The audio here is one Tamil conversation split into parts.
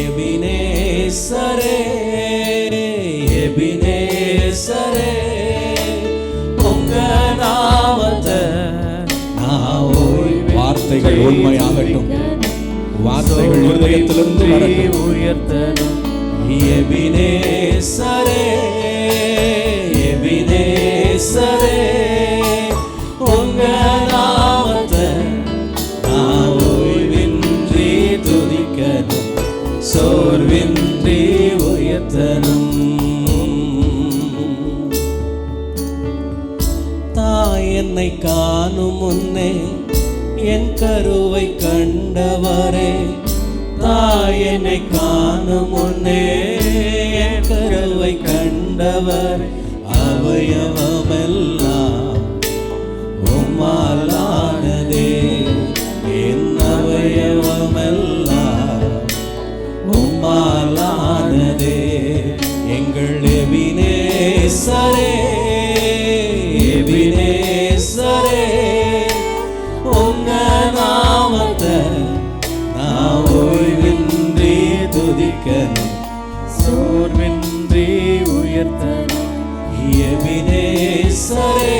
எபினேசரே எபினேசரே உங்க நாமத்தை நான் வார்த்தைகள் உண்மையாகட்டும், வார்த்தைகள் இருதயத்திலிருந்து வரட்டும். உயர்த்தணும் எபினேசரே எபினேசரே உங்க நாமத்தை நான் ஓய்வின்றி துதிக்கணும், சோர்வின்றி உயர்த்தணும். தாய் என்னை காணும் முன்னே என் கருவை கண்டவரே, தாய் என்னை காணும் முன்னே என் கருவை கண்டவர், அவயவமெல்லாம் உம்மாலானதே, என் அவயவமெல்லாம் உம்மாலானதே. எங்கள் எபினேசரே எபினேசரே உங்க நாமத்தை நான் ஓய்வின்றி துதிக்கணும், சோர்வின்றி உயர்த்தணும். எபினேசரே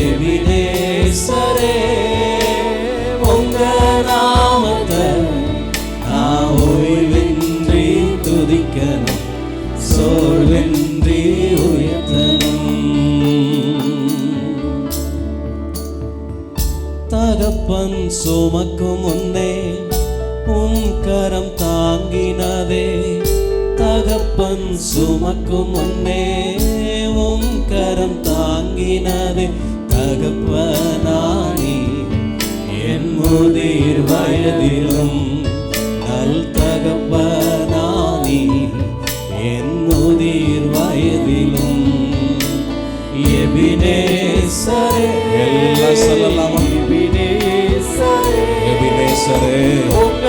எபினேசரே உங்க நாமத்தை நான் ஓய்வின்றி துதிக்கணும், சோர்வின்றி உயர்த்தணும். தகப்பன் சுமக்கும் முன்னே உம் கரம் தாங்கினதே, தகப்பன் சுமக்கும் முன்னே உம் கரம் தாங்கினதே, தகப்பனானி என் முதிர் வயதிலும் நல் தகப்பனானி என் முதிர் வயதிலும். எபினேசரே எல்லாம் சொல்லலாமா? எபினேசரே உங்க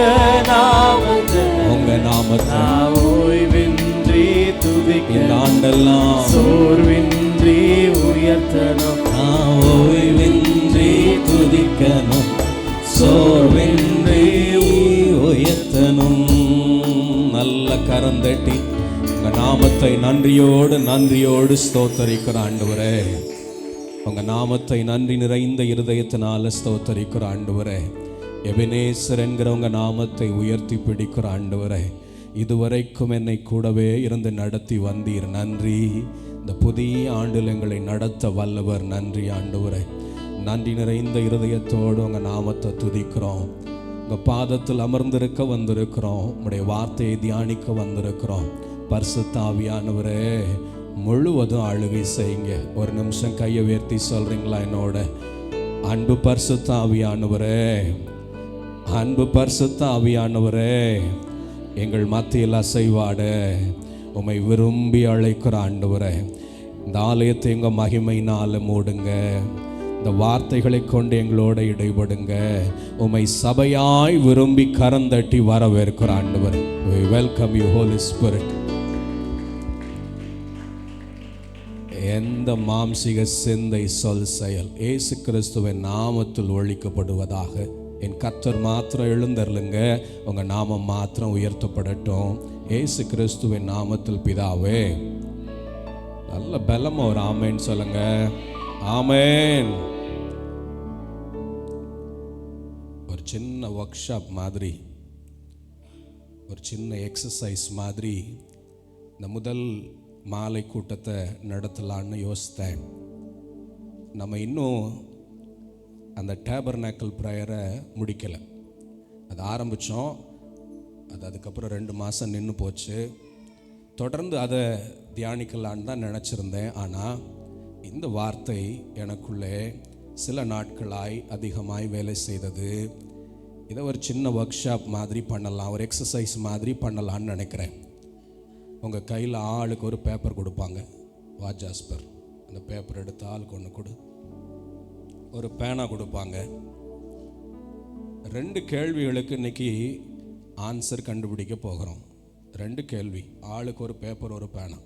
நாமத்தை ஓய்வின்றி துதிக்க, இந்த ஆண்டெல்லாம் சோர்வின்றி உயர்த்தணும், ஓய்வின்றி துதிக்கணும், சோர்வின்றி உயர்த்தணும். நல்ல கரந்தட்டி உங்க நாமத்தை நன்றியோடு ஸ்தோத்தரிக்கிற ஆண்டவரே, உங்க நாமத்தை நன்றி நிறைந்த இருதயத்தினால ஸ்தோத்தரிக்கிற ஆண்டவரே. எபினேசர் என்கிற உங்க நாமத்தை உயர்த்தி பிடிக்கிற ஆண்டவரே, இதுவரைக்கும் என்னை கூடவே இருந்து நடத்தி வந்தீர், நன்றி. இந்த புதிய ஆண்டில் எங்களை நடத்த வல்லவர், நன்றி ஆண்டவரே. நன்றி நிறைந்த இருதயத்தோடு உங்க நாமத்தை துதிக்கிறோம், உங்க பாதத்தில் அமர்ந்திருக்க வந்திருக்கிறோம், உங்களுடைய வார்த்தையை தியானிக்க வந்திருக்கிறோம். பரிசுத்த ஆவியானவரே முழுவதும் ஆளுகை செய்யுங்க. ஒரு நிமிஷம் கையை உயர்த்தி சொல்றீங்களா என்னோட? அன்பு பரிசுத்த ஆவியானவரே, அன்பு பரிசுத்த ஆவியானவரே, எங்கள் மத்தியில் அசைவாட உம்மை விரும்பி அழைக்கிற ஆண்டவரே, இந்த ஆலயத்தை எங்கள் மகிமையினால மூடுங்க, இந்த வார்த்தைகளை கொண்டு எங்களோட இடைபடுங்க. உம்மை சபையாய் விரும்பி கரந்தட்டி வரவேற்கிற ஆண்டவர். We welcome you, Holy Spirit. எந்த மாம்சிக சிந்தை சொல் செயல் இயேசு கிறிஸ்துவின் நாமத்தில் ஒழிக்கப்படுவதாக. என் கர்த்தர் மாத்திரம் எழுந்தருளுங்க, உங்க நாமம் மாத்திரம் உயர்த்தப்படட்டும். இயேசு கிறிஸ்துவின் நாமத்தில் பிதாவே. நல்ல பலமா ஒரு ஆமேன் சொல்லுங்க. ஆமேன். ஒரு சின்ன ஒர்க் ஷாப் மாதிரி, ஒரு சின்ன எக்ஸசைஸ் மாதிரி இந்த முதல் மாலை கூட்டத்தை நடத்தலான்னு யோசித்தேன். நம்ம இன்னும் அந்த டேபர்நாக்கல் ப்ரேயரை முடிக்கலை. அது ஆரம்பித்தோம், அதுக்கப்புறம் 2 மாதம் நின்று போச்சு. தொடர்ந்து அதை தியானிக்கலான்னு தான் நினச்சிருந்தேன். ஆனால் இந்த வார்த்தை எனக்குள்ளே சில நாட்களாய் அதிகமாய் வேலை செய்தது. இதை ஒரு சின்ன ஒர்க் ஷாப் மாதிரி பண்ணலாம், ஒரு எக்ஸசைஸ் மாதிரி பண்ணலான்னு நினைக்கிறேன். உங்கள் கையில் ஆளுக்கு ஒரு பேப்பர் கொடுப்பாங்க, வாஜாஸ்பர். அந்த பேப்பர் எடுத்து ஆளுக்கு ஒன்று கொடு. ஒரு பேனா கொடுப்பாங்க. 2 கேள்விகளுக்கு இன்னைக்கு ஆன்சர் கண்டுபிடிக்க போகிறோம். 2 கேள்வி, ஆளுக்கு ஒரு பேப்பர் ஒரு பேனா.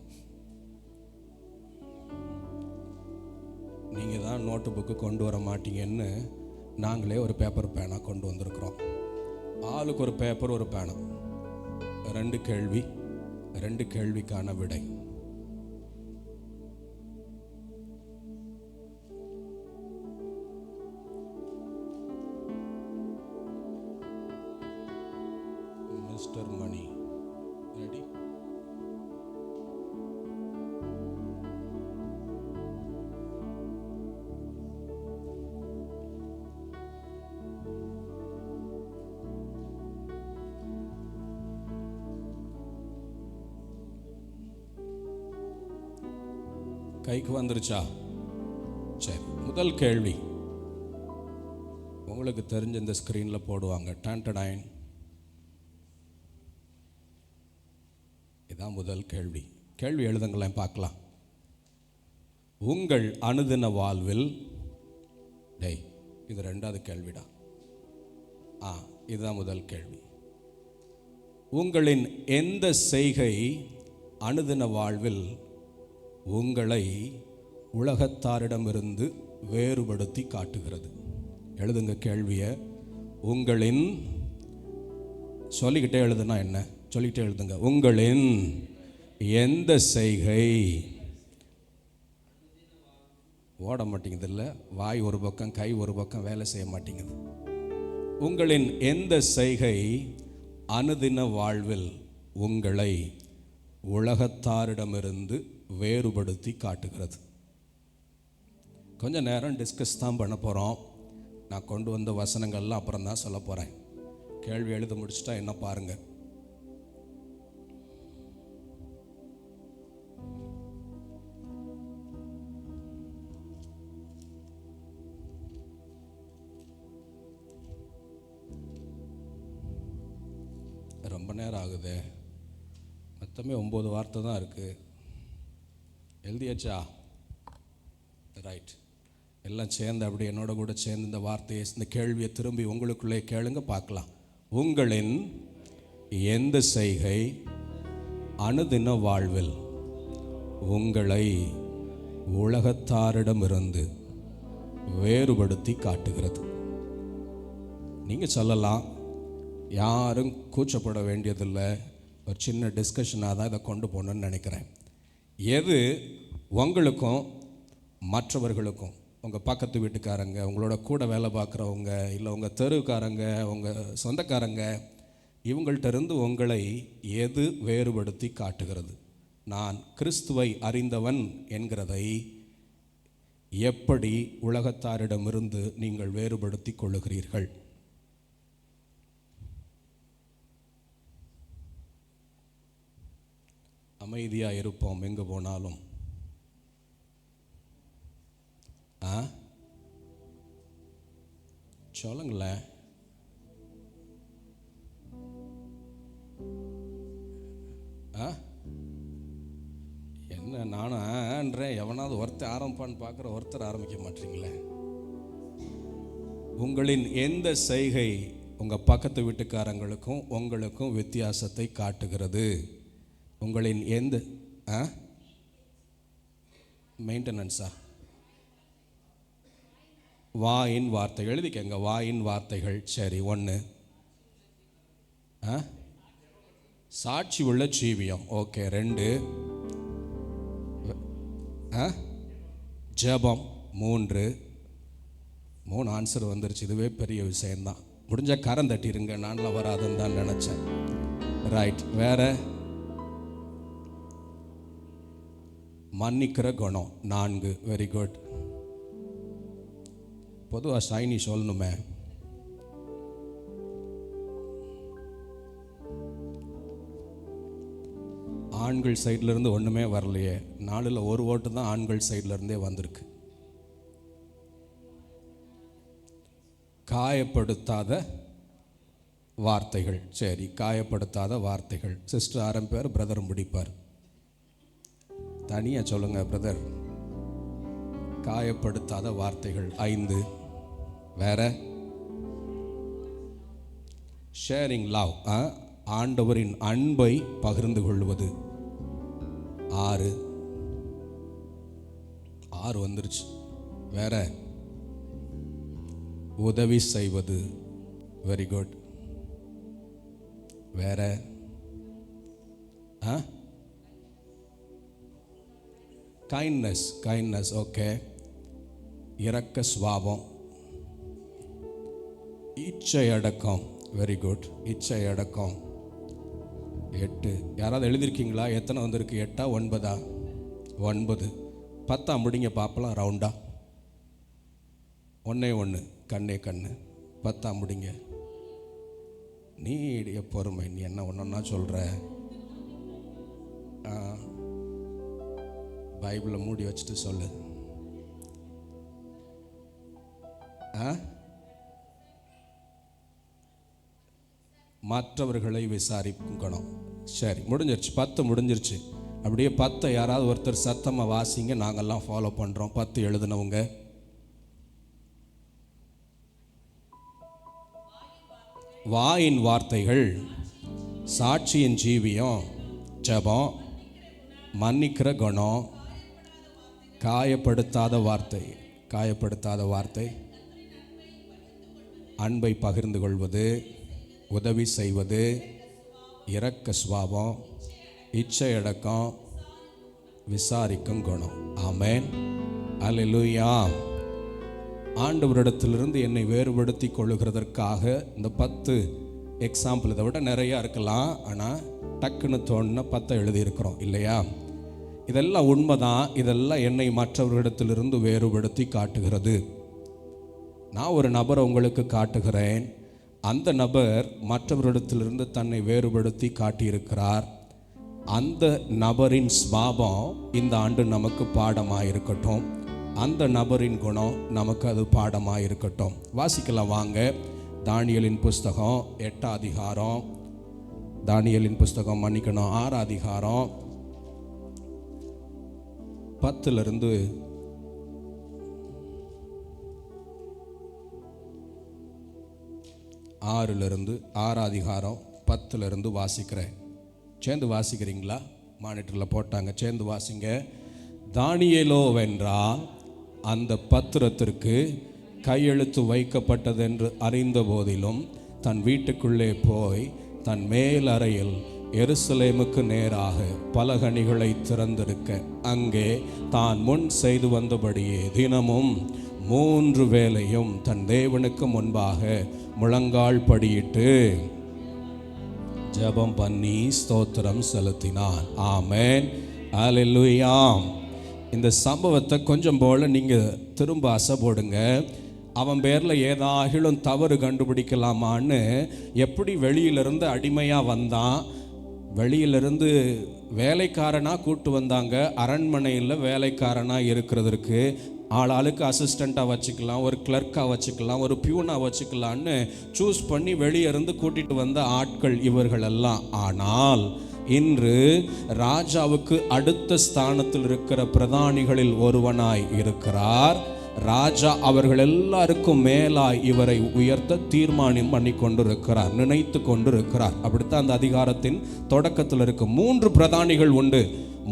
நீங்கள் தான் நோட்டு புக்கு கொண்டு வர மாட்டீங்கன்னு நாங்களே ஒரு பேப்பர் பேனா கொண்டு வந்திருக்கிறோம். ஆளுக்கு ஒரு பேப்பர் ஒரு பேனா, 2 கேள்வி, 2 கேள்விக்கான விடை. Mister money ready? கைக்கு வந்துருச்சா? சரி, முதல் கேள்வி உங்களுக்கு தெரிஞ்ச இந்த ஸ்க்ரீனில் போடுவாங்க. டான்டடைன். இதான் முதல் கேள்வி. கேள்வி எழுதுங்களேன் பார்க்கலாம். உங்கள் அனுதின வாழ்வில், டேய் இது 2வது கேள்விடா. இதுதான் முதல் கேள்வி. உங்களின் எந்த செய்கை அனுதின வாழ்வில் உங்களை உலகத்தாரிடமிருந்து வேறுபடுத்தி காட்டுகிறது? எழுதுங்க கேள்வியை. உங்களின், சொல்லிக்கிட்டே எழுதுனா என்ன? சொல்லிக்கிட்டே எழுதுங்க. உங்களின் எந்த செய்கை, ஓட மாட்டேங்குது இல்லை, வாய் ஒரு பக்கம் கை ஒரு பக்கம் வேலை செய்ய மாட்டேங்குது. உங்களின் எந்த செய்கை அனுதின வாழ்வில் உங்களை உலகத்தாரிடமிருந்து வேறுபடுத்தி காட்டுகிறது? கொஞ்ச நேரம் டிஸ்கஸ் தான் பண்ண போகிறோம். நான் கொண்டு வந்த வசனங்கள்லாம் அப்புறம் தான் சொல்ல போகிறேன். கேள்வி எழுத முடிச்சுட்டா என்ன பாருங்க. ரொம்ப நேரம் ஆகுது. மொத்தமே 9 வார்த்தை தான் இருக்குது. எழுதியாச்சா? ரைட். எல்லாம் சேர்ந்து அப்படி என்னோட கூட சேர்ந்து இந்த வார்த்தையை, இந்த கேள்வியை திரும்பி உங்களுக்குள்ளே கேளுங்க பார்க்கலாம். உங்களின் எந்த செய்கை அனுதின வாழ்வில் உங்களை உலகத்தாரிடமிருந்து வேறுபடுத்தி காட்டுகிறது? நீங்கள் சொல்லலாம், யாரும் கூச்சப்பட வேண்டியதில்லை, ஒரு சின்ன டிஸ்கஷனாக தான் இதை கொண்டு போகணுன்னு நினைக்கிறேன். எது உங்களுக்கும் மற்றவர்களுக்கும், உங்கள் பக்கத்து வீட்டுக்காரங்க, உங்களோட கூட வேலை பார்க்குறவங்க, இல்லை உங்கள் தெருக்காரங்க, உங்கள் சொந்தக்காரங்க, இவங்கள்ட்ட இருந்து உங்களை எது வேறுபடுத்தி காட்டுகிறது? நான் கிறிஸ்துவை அறிந்தவன் என்கிறதை எப்படி உலகத்தாரிடமிருந்து நீங்கள் வேறுபடுத்தி கொள்ளுகிறீர்கள்? அமைதியாக இருப்போம் எங்கே போனாலும். சொல்லுங்களேன். என்ன நானும் ஆன்றேன், எவனாவது ஒருத்தர் ஆரம்பிப்பான்னு பார்க்குற, ஒருத்தர் ஆரம்பிக்க மாட்டீங்களே. உங்களின் எந்த செய்கை உங்கள் பக்கத்து வீட்டுக்காரங்களுக்கும் உங்களுக்கும் வித்தியாசத்தை காட்டுகிறது? உங்களின் எந்த மெயின்டெனன்ஸா? வாயின் வார்த்தைகள் எழுதிக்கங்க. வாயின் வார்த்தைகள். சரி, 1. சாட்சி உள்ள ஜீவியம். ஓகே. 2 ஜெபம். 3 ஆன்சர் வந்துருச்சு. இதுவே பெரிய விஷயம்தான். முடிஞ்சால் கரம் தட்டிருங்க, நான்லாம் வராதுன்னு தான் நினச்சேன். ரைட். வேற? மன்னிக்கிற குணம். 4. Very good. பொதுவாக ஷைனி சொல்லணுமே. ஆண்கள் சைட்லேருந்து ஒன்றுமே வரலையே. 4ல் 1 ஓட்டு தான் ஆண்கள் சைட்லேருந்தே வந்திருக்கு. காயப்படுத்தாத வார்த்தைகள். சரி, காயப்படுத்தாத வார்த்தைகள். சிஸ்டர் ஆரம்பிப்பார், பிரதர் முடிப்பார். தனியாக சொல்லுங்க பிரதர். காயப்படுத்தாத வார்த்தைகள். 5. வேற? Sharing love. ஆண்டவரின் அன்பை பகிர்ந்து கொள்வது. 6 வந்துருச்சு. வேற? உதவி செய்வது. Very good. வேற கைண்ட்னஸ் ஓகே. இரக்க சுபாவம். இச்சை அடக்கம், வெரி குட். இச்சை அடக்கம் 8. யாராவது எழுதியிருக்கீங்களா? எத்தனை வந்திருக்கு? 8 9? 9. 10 முடிங்க பார்ப்பலாம் ரவுண்டா. 1 கண்ணே கண்ணு. 10 முடிங்க. நீடிய பொறுமை. நீ என்ன ஒன்றா சொல்கிற? பைபிளை மூடி வச்சுட்டு சொல்லு. மற்றவர்களை விசாரிக்கணும். சரி, முடிஞ்சிருச்சு. 10 முடிஞ்சிருச்சு. அப்படியே 10 யாராவது ஒருத்தர் சத்தமாக வாசிங்க, நாங்கள்லாம் ஃபாலோ பண்ணுறோம். 10 எழுதுனவங்க. வாயின் வார்த்தைகள், சாட்சியின் ஜீவியம், ஜெபம், மன்னிக்கிற குணம், காயப்படுத்தாத வார்த்தை, அன்பை பகிர்ந்து கொள்வது, உதவி செய்வது, இரக்க சுபாவம், இச்சை அடக்கம், விசாரிக்கும் குணம். ஆமென். அல்லேலூயா. ஆண்டவரிடத்திலிருந்து என்னை வேறுபடுத்தி கொள்ளுகிறதற்காக இந்த 10 எக்ஸாம்பிள், இதை விட நிறையா இருக்கலாம், ஆனால் டக்குன்னு தோணுன 10 எழுதியிருக்கிறோம் இல்லையா? இதெல்லாம் உண்மைதான். இதெல்லாம் என்னை மற்றவர்களிடத்திலிருந்து வேறுபடுத்தி காட்டுகிறது. நான் ஒரு நபரை உங்களுக்கு காட்டுகிறேன். அந்த நபர் மற்றவரிடத்திலிருந்து தன்னை வேறுபடுத்தி காட்டியிருக்கிறார். அந்த நபரின் சுபாவம் இந்த ஆண்டு நமக்கு பாடமாக இருக்கட்டும். அந்த நபரின் குணம் நமக்கு அது பாடமாக இருக்கட்டும். வாசிக்கலாம் வாங்க. தானியேலின் புஸ்தகம் 8 அதிகாரம். தானியேலின் புஸ்தகம் 6 அதிகாரம் 10 6 அதிகாரம் 10 வாசிக்கிறேன். சேர்ந்து வாசிக்கிறீங்களா? மானிட்டரில் போட்டாங்க, சேர்ந்து வாசிங்க. தானியேலோ வென்றால் அந்த பத்திரத்திற்கு கையெழுத்து வைக்கப்பட்டதென்று அறிந்த போதிலும் தன் வீட்டுக்குள்ளே போய் தன் மேல் அறையில் எருசலேமுக்கு நேராக பலகணிகளை திறந்திருக்க அங்கே தான் முன் செய்து வந்தபடியே தினமும் 3 வேளையும் தன் தேவனுக்கு முன்பாக முழங்கால் படியிட்டு ஜெபம் பண்ணி ஸ்தோத்திரம் செலுத்தினான். ஆமென். அல்லேலூயா. இந்த சம்பவத்தை கொஞ்சம் போல நீங்கள் திரும்ப அசை போடுங்க. அவன் பேரில் ஏதாகிலும் தவறு கண்டுபிடிக்கலாமான்னு. எப்படி வெளியிலிருந்து அடிமையாக வந்தான், வெளியிலிருந்து வேலைக்காரனாக கூட்டு வந்தாங்க. அரண்மனையில் வேலைக்காரனாக இருக்கிறதுக்கு ஆளாளுக்கு அசிஸ்டண்ட்டாக வச்சுக்கலாம், ஒரு கிளர்க்காக வச்சுக்கலாம், ஒரு பியூனாக வச்சுக்கலான்னு சூஸ் பண்ணி வெளியே இருந்து கூட்டிகிட்டு வந்த ஆட்கள் இவர்களெல்லாம். ஆனால் இன்று ராஜாவுக்கு அடுத்த ஸ்தானத்தில் இருக்கிற பிரதானிகளில் ஒருவனாய் இருக்கிறார். ராஜா அவர்கள் எல்லாருக்கும் மேலாய் இவரை உயர்த்த தீர்மானம் பண்ணி கொண்டிருக்கிறார், நினைத்து கொண்டிருக்கிறார். அப்படித்தான் அந்த அதிகாரத்தின் தொடக்கத்தில் இருக்க 3 பிரதானிகள் உண்டு.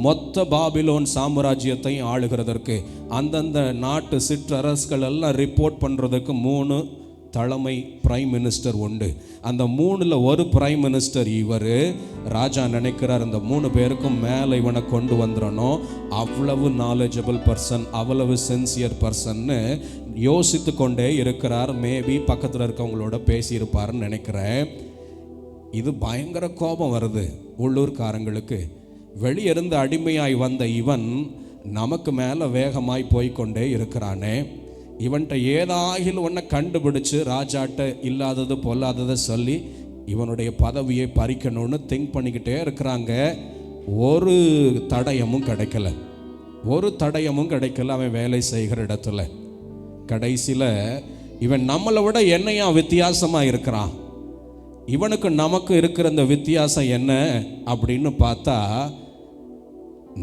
மொத்த பாபிலோன் சாம்ராஜ்யத்தை ஆளுகிறதற்கு அந்தந்த நாட்டு சிற்றரசுகள் எல்லாம் ரிப்போர்ட் பண்ணுறதுக்கு 3 தலைமை பிரைம் மினிஸ்டர் உண்டு. அந்த 3ல் ஒரு பிரைம் மினிஸ்டர் இவர். ராஜா நினைக்கிறார் இந்த 3 பேருக்கும் மேலே இவனை கொண்டு வந்துடணும். அவ்வளவு நாலேஜபிள் பர்சன், அவ்வளவு சின்சியர் பர்சன்னு யோசித்து கொண்டே இருக்கிறார். மேபி பக்கத்தில் இருக்கவங்களோட பேசியிருப்பாருன்னு நினைக்கிறேன். இது பயங்கர கோபம் வருது உள்ளூர்காரங்களுக்கு. வெளியிருந்து அடிமையாய் வந்த இவன் நமக்கு மேலே வேகமாய் போய்கொண்டே இருக்கிறானே, இவன்கிட்ட ஏதாகிலும் ஒன்றை கண்டுபிடிச்சு ராஜாட்ட இல்லாதது பொல்லாததை சொல்லி இவனுடைய பதவியை பறிக்கணும்னு திங்க் பண்ணிக்கிட்டே இருக்கிறாங்க. ஒரு தடயமும் கிடைக்கல அவன் வேலை செய்கிற இடத்துல. கடைசியில் இவன் நம்மளை விட என்னையா வித்தியாசமாக இருக்கிறான், இவனுக்கு நமக்கு இருக்கிற இந்த வித்தியாசம் என்ன அப்படின்னு பார்த்தா,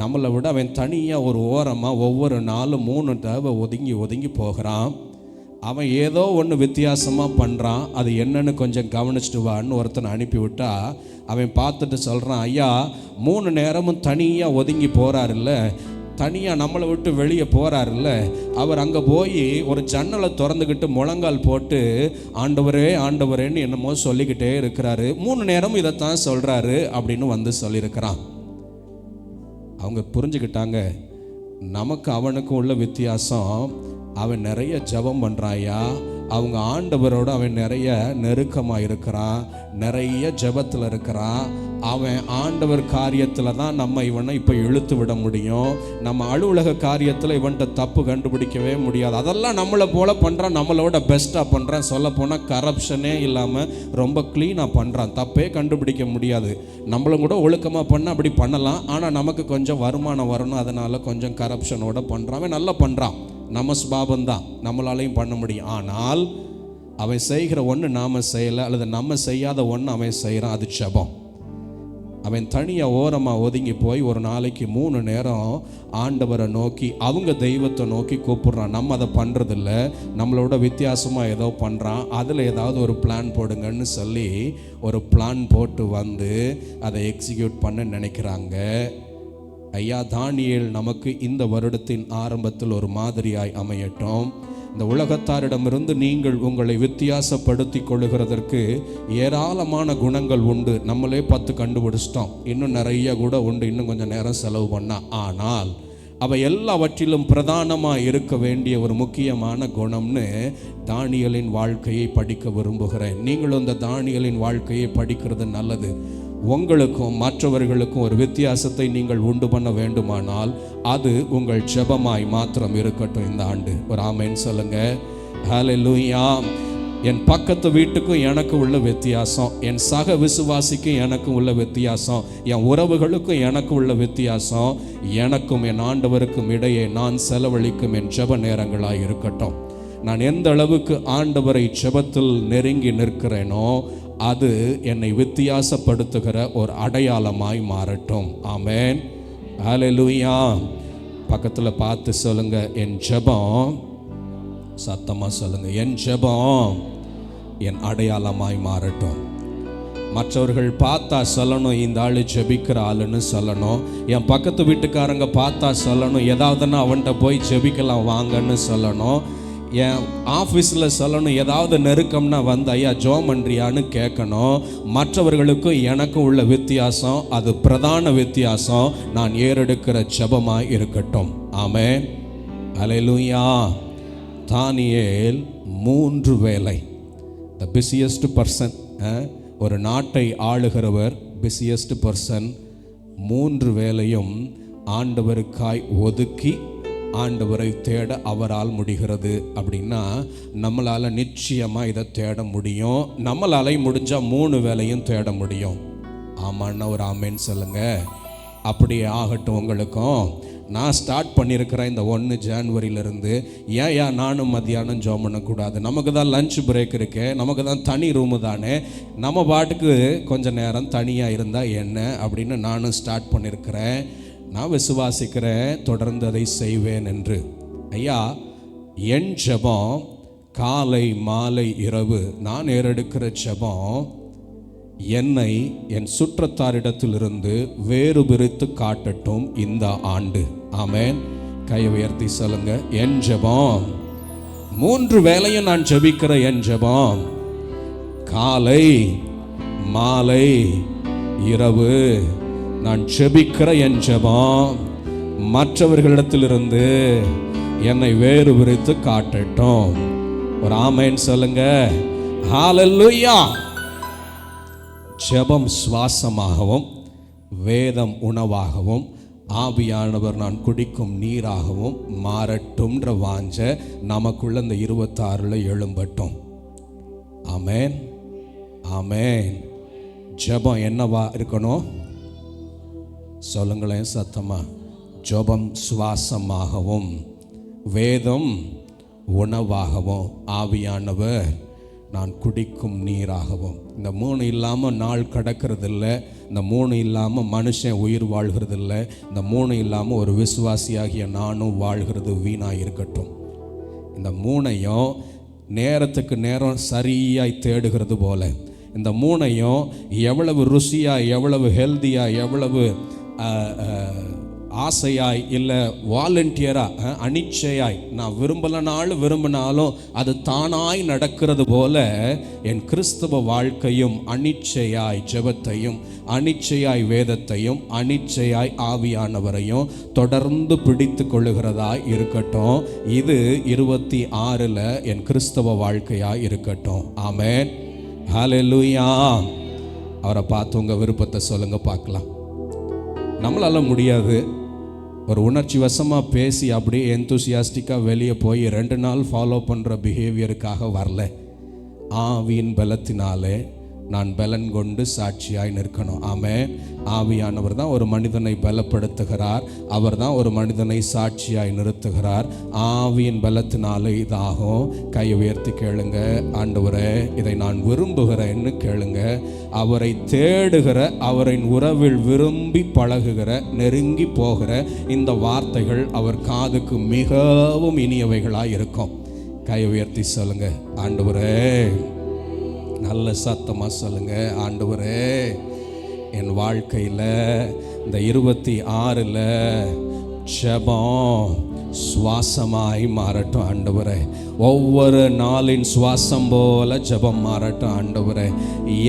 நம்மளை விட அவன் தனியாக ஒரு ஓரமாக ஒவ்வொரு நாளும் 3 தடவை ஒதுங்கி போகிறான். அவன் ஏதோ ஒன்று வித்தியாசமாக பண்ணுறான். அது என்னன்னு கொஞ்சம் கவனிச்சுட்டு வான்னு ஒருத்தனை அனுப்பிவிட்டா அவன் பார்த்துட்டு சொல்கிறான், ஐயா 3 நேரமும் தனியாக ஒதுங்கி போகிறாருல்ல, தனியாக நம்மளை விட்டு வெளியே போகிறாருல்ல, அவர் அங்கே போய் ஒரு ஜன்னலை திறந்துக்கிட்டு முழங்கால் போட்டு ஆண்டவரே ஆண்டவரேன்னு என்னமோ சொல்லிக்கிட்டே இருக்கிறாரு. 3 நேரம் இதைத்தான் சொல்கிறாரு அப்படின்னு வந்து சொல்லியிருக்கிறான். அவங்க புரிஞ்சுக்கிட்டாங்க, நமக்கு அவனுக்கும் உள்ள வித்தியாசம், அவன் நிறைய ஜெபம் பண்ணுறாயா, அவங்க ஆண்டவரோடு அவன் நிறைய நெருக்கமாக இருக்கிறான், நிறைய ஜெபத்தில் இருக்கிறான். அவன் ஆண்டவர் காரியத்தில் தான் இவனை இப்போ இழுத்து விட முடியும். நம்ம அலுவலக காரியத்தில் இவன்கிட்ட தப்பு கண்டுபிடிக்கவே முடியாது. அதெல்லாம் நம்மளை போல பண்ணுறான், நம்மளோட பெஸ்ட்டாக பண்ணுறான். சொல்ல போனால் கரப்ஷனே இல்லாமல் ரொம்ப க்ளீனாக பண்ணுறான், தப்பே கண்டுபிடிக்க முடியாது. நம்மளும் கூட ஒழுக்கமாக பண்ண அப்படி பண்ணலாம், ஆனால் நமக்கு கொஞ்சம் வருமானம் வரணும், அதனால் கொஞ்சம் கரப்ஷனோட பண்ணுறான். அவன் நல்லா பண்ணுறான், நம்ம சுபாவம்தான், நம்மளாலையும் பண்ண முடியும். ஆனால் அவன் செய்கிற ஒன்று நாம் செய்யலை, அல்லது நம்ம செய்யாத ஒன்று அவன் செய்கிறான், அது ஜெபம். அவன் தனியாக ஓரமாக ஒதுங்கி போய் ஒரு நாளைக்கு 3 நேரம் ஆண்டவரை நோக்கி, அவங்க தெய்வத்தை நோக்கி கூப்பிட்றான். நம்ம அதை பண்ணுறதில்ல, நம்மளோட வித்தியாசமாக ஏதோ பண்ணுறான். அதில் ஏதாவது ஒரு பிளான் போடுங்கன்னு சொல்லி ஒரு பிளான் போட்டு வந்து அதை எக்ஸிக்யூட் பண்ண நினைக்கிறாங்க. ஐயா, தானியேல் நமக்கு இந்த வருடத்தின் ஆரம்பத்தில் ஒரு மாதிரியாய் அமையட்டும். இந்த உலகத்தாரிடமிருந்து நீங்கள் உங்களை வித்தியாசப்படுத்தி கொள்ளுகிறதற்கு ஏராளமான குணங்கள் உண்டு. நம்மளே 10 கண்டுபிடிச்சிட்டோம், இன்னும் நிறைய கூட உண்டு, இன்னும் கொஞ்சம் நேரம் செலவு பண்ணா. ஆனால் அவை எல்லாவற்றிலும் பிரதானமாக இருக்க வேண்டிய ஒரு முக்கியமான குணம்னு தானியேலின் வாழ்க்கையை படிக்க விரும்புகிறேன். நீங்களும் இந்த தானியேலின் வாழ்க்கையை படிக்கிறது நல்லது. உங்களுக்கும் மற்றவர்களுக்கும் ஒரு வித்தியாசத்தை நீங்கள் உண்டு பண்ண வேண்டுமானால் அது உங்கள் ஜெபமாய் மாத்திரம் இருக்கட்டும் இந்த ஆண்டு. ஒரு ஆமென் சொல்லுங்க. ஹல்லேலூயா. என் பக்கத்து வீட்டுக்கும் எனக்கு உள்ள வித்தியாசம், என் சக விசுவாசிக்கும் எனக்கு உள்ள வித்தியாசம், என் உறவுகளுக்கும் எனக்கு உள்ள வித்தியாசம், எனக்கும் என் ஆண்டவருக்கும் இடையே நான் செலவழிக்கும் என் ஜெப நேரங்களாய் இருக்கட்டும். நான் எந்த அளவுக்கு ஆண்டவரை ஜெபத்தில் நெருங்கி நிற்கிறேனோ அது என்னை வித்தியாசப்படுத்துகிற ஒரு அடையாளமாய் மாறட்டும். ஆமென். ஹல்லேலூயா. பக்கத்தில் பார்த்து சொல்லுங்க, என் ஜெபம், சத்தமாக சொல்லுங்க, என் ஜெபம் என் அடையாளமாய் மாறட்டும். மற்றவர்கள் பார்த்தா சொல்லணும், இந்த ஆள் ஜெபிக்கிற ஆளுன்னு சொல்லணும். என் பக்கத்து வீட்டுக்காரங்க பார்த்தா சொல்லணும், ஏதாவதுன்னா அவன்கிட்ட போய் ஜெபிக்கலாம் வாங்கன்னு சொல்லணும். என் ஆஃபீஸில் சொல்லணும், ஏதாவது நெருக்கம்னா வந்து ஐயா ஜோம் பண்றியான்னு கேட்கணும். மற்றவர்களுக்கும் எனக்கும் உள்ள வித்தியாசம், அது பிரதான வித்தியாசம் நான் ஏறெடுக்கிற ஜெபமாக இருக்கட்டும். ஆமென். ஹல்லேலூயா. தானியேல் 3 வேலை, த பிஸியஸ்ட் பர்சன், ஒரு நாட்டை ஆளுகிறவர், பிஸியஸ்ட் பர்சன், 3 வேலையும் ஆண்டவருக்காய் ஒதுக்கி ஆண்டவரை தேட அவரால் முடிகிறது. அப்படின்னா நம்மளால் நிச்சயமாக இதை தேட முடியும். நம்மளால் முடிஞ்சால் 3 வேலையும் தேட முடியும். ஆமான்னா ஒரு ஆமேன்னு சொல்லுங்க. அப்படியே ஆகட்டும் உங்களுக்கும். நான் ஸ்டார்ட் பண்ணியிருக்கிறேன் இந்த 1 ஜனவரியிலேருந்து. ஏன் நானும் மத்தியானம் ஜோம் பண்ணக்கூடாது? நமக்கு தான் லஞ்ச் பிரேக் இருக்கு, நமக்கு தான் தனி ரூமு தானே, நம்ம பாட்டுக்கு கொஞ்சம் நேரம் தனியாக இருந்தால் என்ன அப்படின்னு நானும் ஸ்டார்ட் பண்ணியிருக்கிறேன். நான் விசுவாசிக்கிறேன், தொடர்ந்து அதை செய்வேன் என்று. ஐயா, என் ஜெபம் காலை மாலை இரவு நான் ஏறெடுக்கிற ஜெபம் என்னை என் சுற்றத்தாரிடத்திலிருந்து வேறு பிரித்து காட்டட்டும் இந்த ஆண்டு. ஆமென். கையை உயர்த்தி சொல்லுங்க, என் ஜெபம் 3 வேளையும் நான் ஜெபிக்கிற என் ஜெபம் காலை மாலை இரவு நான் ஜெபிக்கிற என் ஜெபம் மற்றவர்களிடத்திலிருந்து என்னை வேறு பிரித்து காட்டட்டும். ஒரு ஆமென் சொல்லுங்க. ஹல்லேலூயா. ஜெபம் சுவாசமாகவும், வேதம் உணவாகவும், ஆவியானவர் நான் குடிக்கும் நீராகவும் மாறட்டும்ன்ற வாஞ்ச நமக்குள்ள இந்த 26 எழும்பட்டும். ஆமென். ஆமென். ஜெபம் என்னவா இருக்கணும் சொல்லுங்களேன் சத்தமா. ஜெபம் சுவாசமாகவும், வேதம் உணவாகவும், ஆவியானவர் நான் குடிக்கும் நீராகவும். இந்த 3 இல்லாமல் நாள் கடக்கிறதில்ல. இந்த 3 இல்லாமல் மனுஷன் உயிர் வாழ்கிறதில்ல. இந்த 3 இல்லாமல் ஒரு விசுவாசியாகிய நானும் வாழ்கிறது வீணாக இருக்கட்டும். இந்த 3ஐயும் நேரத்துக்கு நேரம் சரியாய் தேடுகிறது போல, இந்த 3ஐயும் எவ்வளவு ருசியாக, எவ்வளவு ஹெல்த்தியாக, எவ்வளவு ஆசையாய் இல்லை வாலண்டியராக அனிச்சையாய் நான் விரும்பலனாலும் விரும்பினாலும் அது தானாய் நடக்கிறது போல என் கிறிஸ்தவ வாழ்க்கையும் அனிச்சையாய் ஜெபத்தையும் அனிச்சையாய் வேதத்தையும் அனிச்சையாய் ஆவியானவரையும் தொடர்ந்து பிடித்து கொள்ளுகிறதாய் இருக்கட்டும். இது 26 என் கிறிஸ்தவ வாழ்க்கையாய் இருக்கட்டும். ஆமென், ஹல்லேலூயா. அவரை பார்த்து உங்கள் விருப்பத்தை சொல்லுங்க பார்க்கலாம். நம்மளால முடியாது. ஒரு உணர்ச்சி வசமாக பேசி அப்படியே எந்தூசியாஸ்டிக்காக வெளியே போய் 2 நாள் ஃபாலோ பண்ணுற பிஹேவியருக்காக வரல. ஆவியின் பலத்தினாலே நான் பலன் கொண்டு சாட்சியாய் நிற்கணும். ஆமென். ஆவியானவர் தான் ஒரு மனிதனை பலப்படுத்துகிறார். அவர் தான் ஒரு மனிதனை சாட்சியாய் நிறுத்துகிறார். ஆவியின் பலத்தினாலே இதாகும். கை உயர்த்தி கேளுங்க. ஆண்டவரே, இதை நான் விரும்புகிறேன்னு கேளுங்க. அவரை தேடுகிற, அவரின் உறவில் விரும்பி பழகுகிற, நெருங்கி போகிற இந்த வார்த்தைகள் அவர் காதுக்கு மிகவும் இனியவைகளாய் இருக்கும். கை உயர்த்தி சொல்லுங்க, ஆண்டவரே, நல்ல சத்தமாக சொல்லுங்க, ஆண்டவரே, என் வாழ்க்கையில் இந்த 26 ஜெபம் சுவாசமாய் மாறட்டும் ஆண்டவரே. ஒவ்வொரு நாளின் சுவாசம் போல ஜெபம் மாறட்டும் ஆண்டவரே.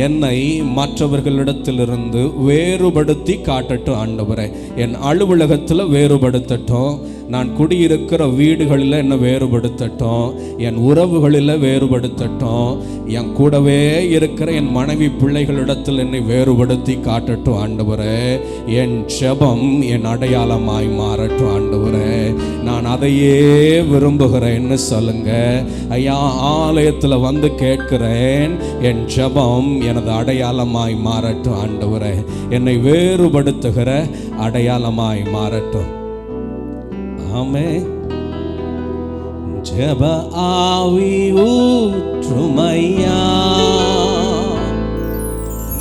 என்னை மற்றவர்களிடத்திலிருந்து வேறுபடுத்தி காட்டட்டும் ஆண்டவரே. என் அலுவலகத்தில் வேறுபடுத்தட்டும், நான் குடியிருக்கிற வீடுகளில் என்னை வேறுபடுத்தட்டும், என் உறவுகளில் வேறுபடுத்தட்டும், என் கூடவே இருக்கிற என் மனைவி பிள்ளைகளிடத்தில் என்னை வேறுபடுத்தி காட்டட்டும் ஆண்டவரே. என் ஜெபம் என் அடையாளமாய் மாறட்டும் ஆண்டவரே. நான் அதையே விரும்புகிறேன்னு சொல்லுங்க. ஐயா, ஆலயத்தில் வந்து கேட்கிறேன், என் ஜெபம் எனது அடையாளமாய் மாறட்டும் ஆண்டவரே. என்னை வேறுபடுத்துகிற அடையாளமாய் மாறட்டும். ஆமென். ஜெப ஆவி ஊற்றுமையா,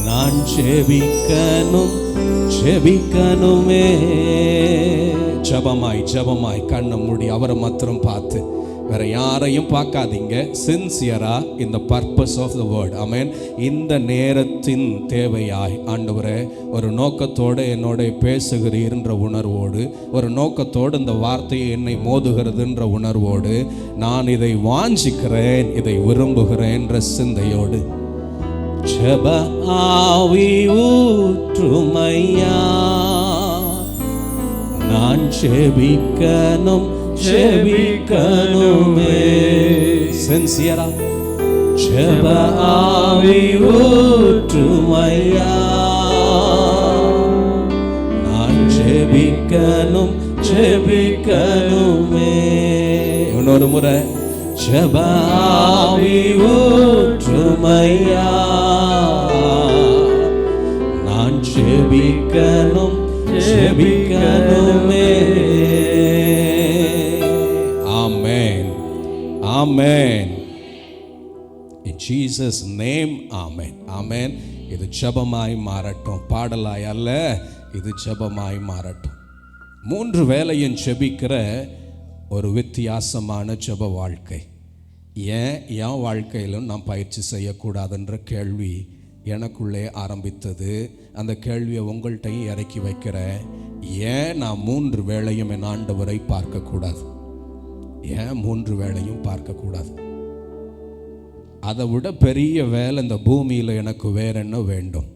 நான் ஜெபிக்கணும் ஜெபிக்கணுமே. ஜெபமாய் ஜெபமாய் கண்ணை மூடி அவரை மாத்திரம் பார்த்து, வேற யாரையும் பார்க்காதீங்க. சின்சியரா இந்த பர்பஸ் ஆஃப் த வேர்ட். ஆமென். இந்த நேரத்தின் தேவையாய் ஆண்டவரே, ஒரு நோக்கத்தோடு என்னோட பேசுகிறீர்ன்ற உணர்வோடு, ஒரு நோக்கத்தோடு இந்த வார்த்தையை என்னை மோதுகிறதுன்ற உணர்வோடு, நான் இதை வாஞ்சிக்கிறேன், இதை விரும்புகிறேன்ற சிந்தையோடு, ஜெப ஆவி ஊற்றுமையா, நான் ஜெபிக்கணும் ஜெபிக்கணுமே. சின்சியரா, ஜெப ஆவி ஊற்றுமையா, நான் ஜெபிக்கணும் ஜெபிக்கணுமே. இன்னொரு முறை, ஜெப ஆவி ஊற்றுமையா, நான் ஜெபிக்கணும் ஜெபிக்கணுமே. ஆமென், ஆமென். In Jesus name, ஆமென், ஆமென். இது ஜெபமாய் மாறட்டும், பாடலாய் அல்ல, இது ஜெபமாய் மாறட்டும். 3 வேளையும் ஜெபிக்கிற ஒரு வித்தியாசமான ஜெப வாழ்க்கை. ஏன் என் வாழ்க்கையிலும் நான் பயிற்சி செய்யக்கூடாதுன்ற கேள்வி எனக்குள்ளே ஆரம்பித்தது. அந்த கேள்வியை உங்கள்கிட்டையும் இறக்கி வைக்கிறேன். ஏன் நான் 3 வேளையும் என் ஆண்டவரை பார்க்கக்கூடாது? ஏன் 3 வேளையும் பார்க்கக்கூடாது? அதை விட பெரிய வேலை இந்த பூமியில் எனக்கு வேற என்ன வேண்டும்?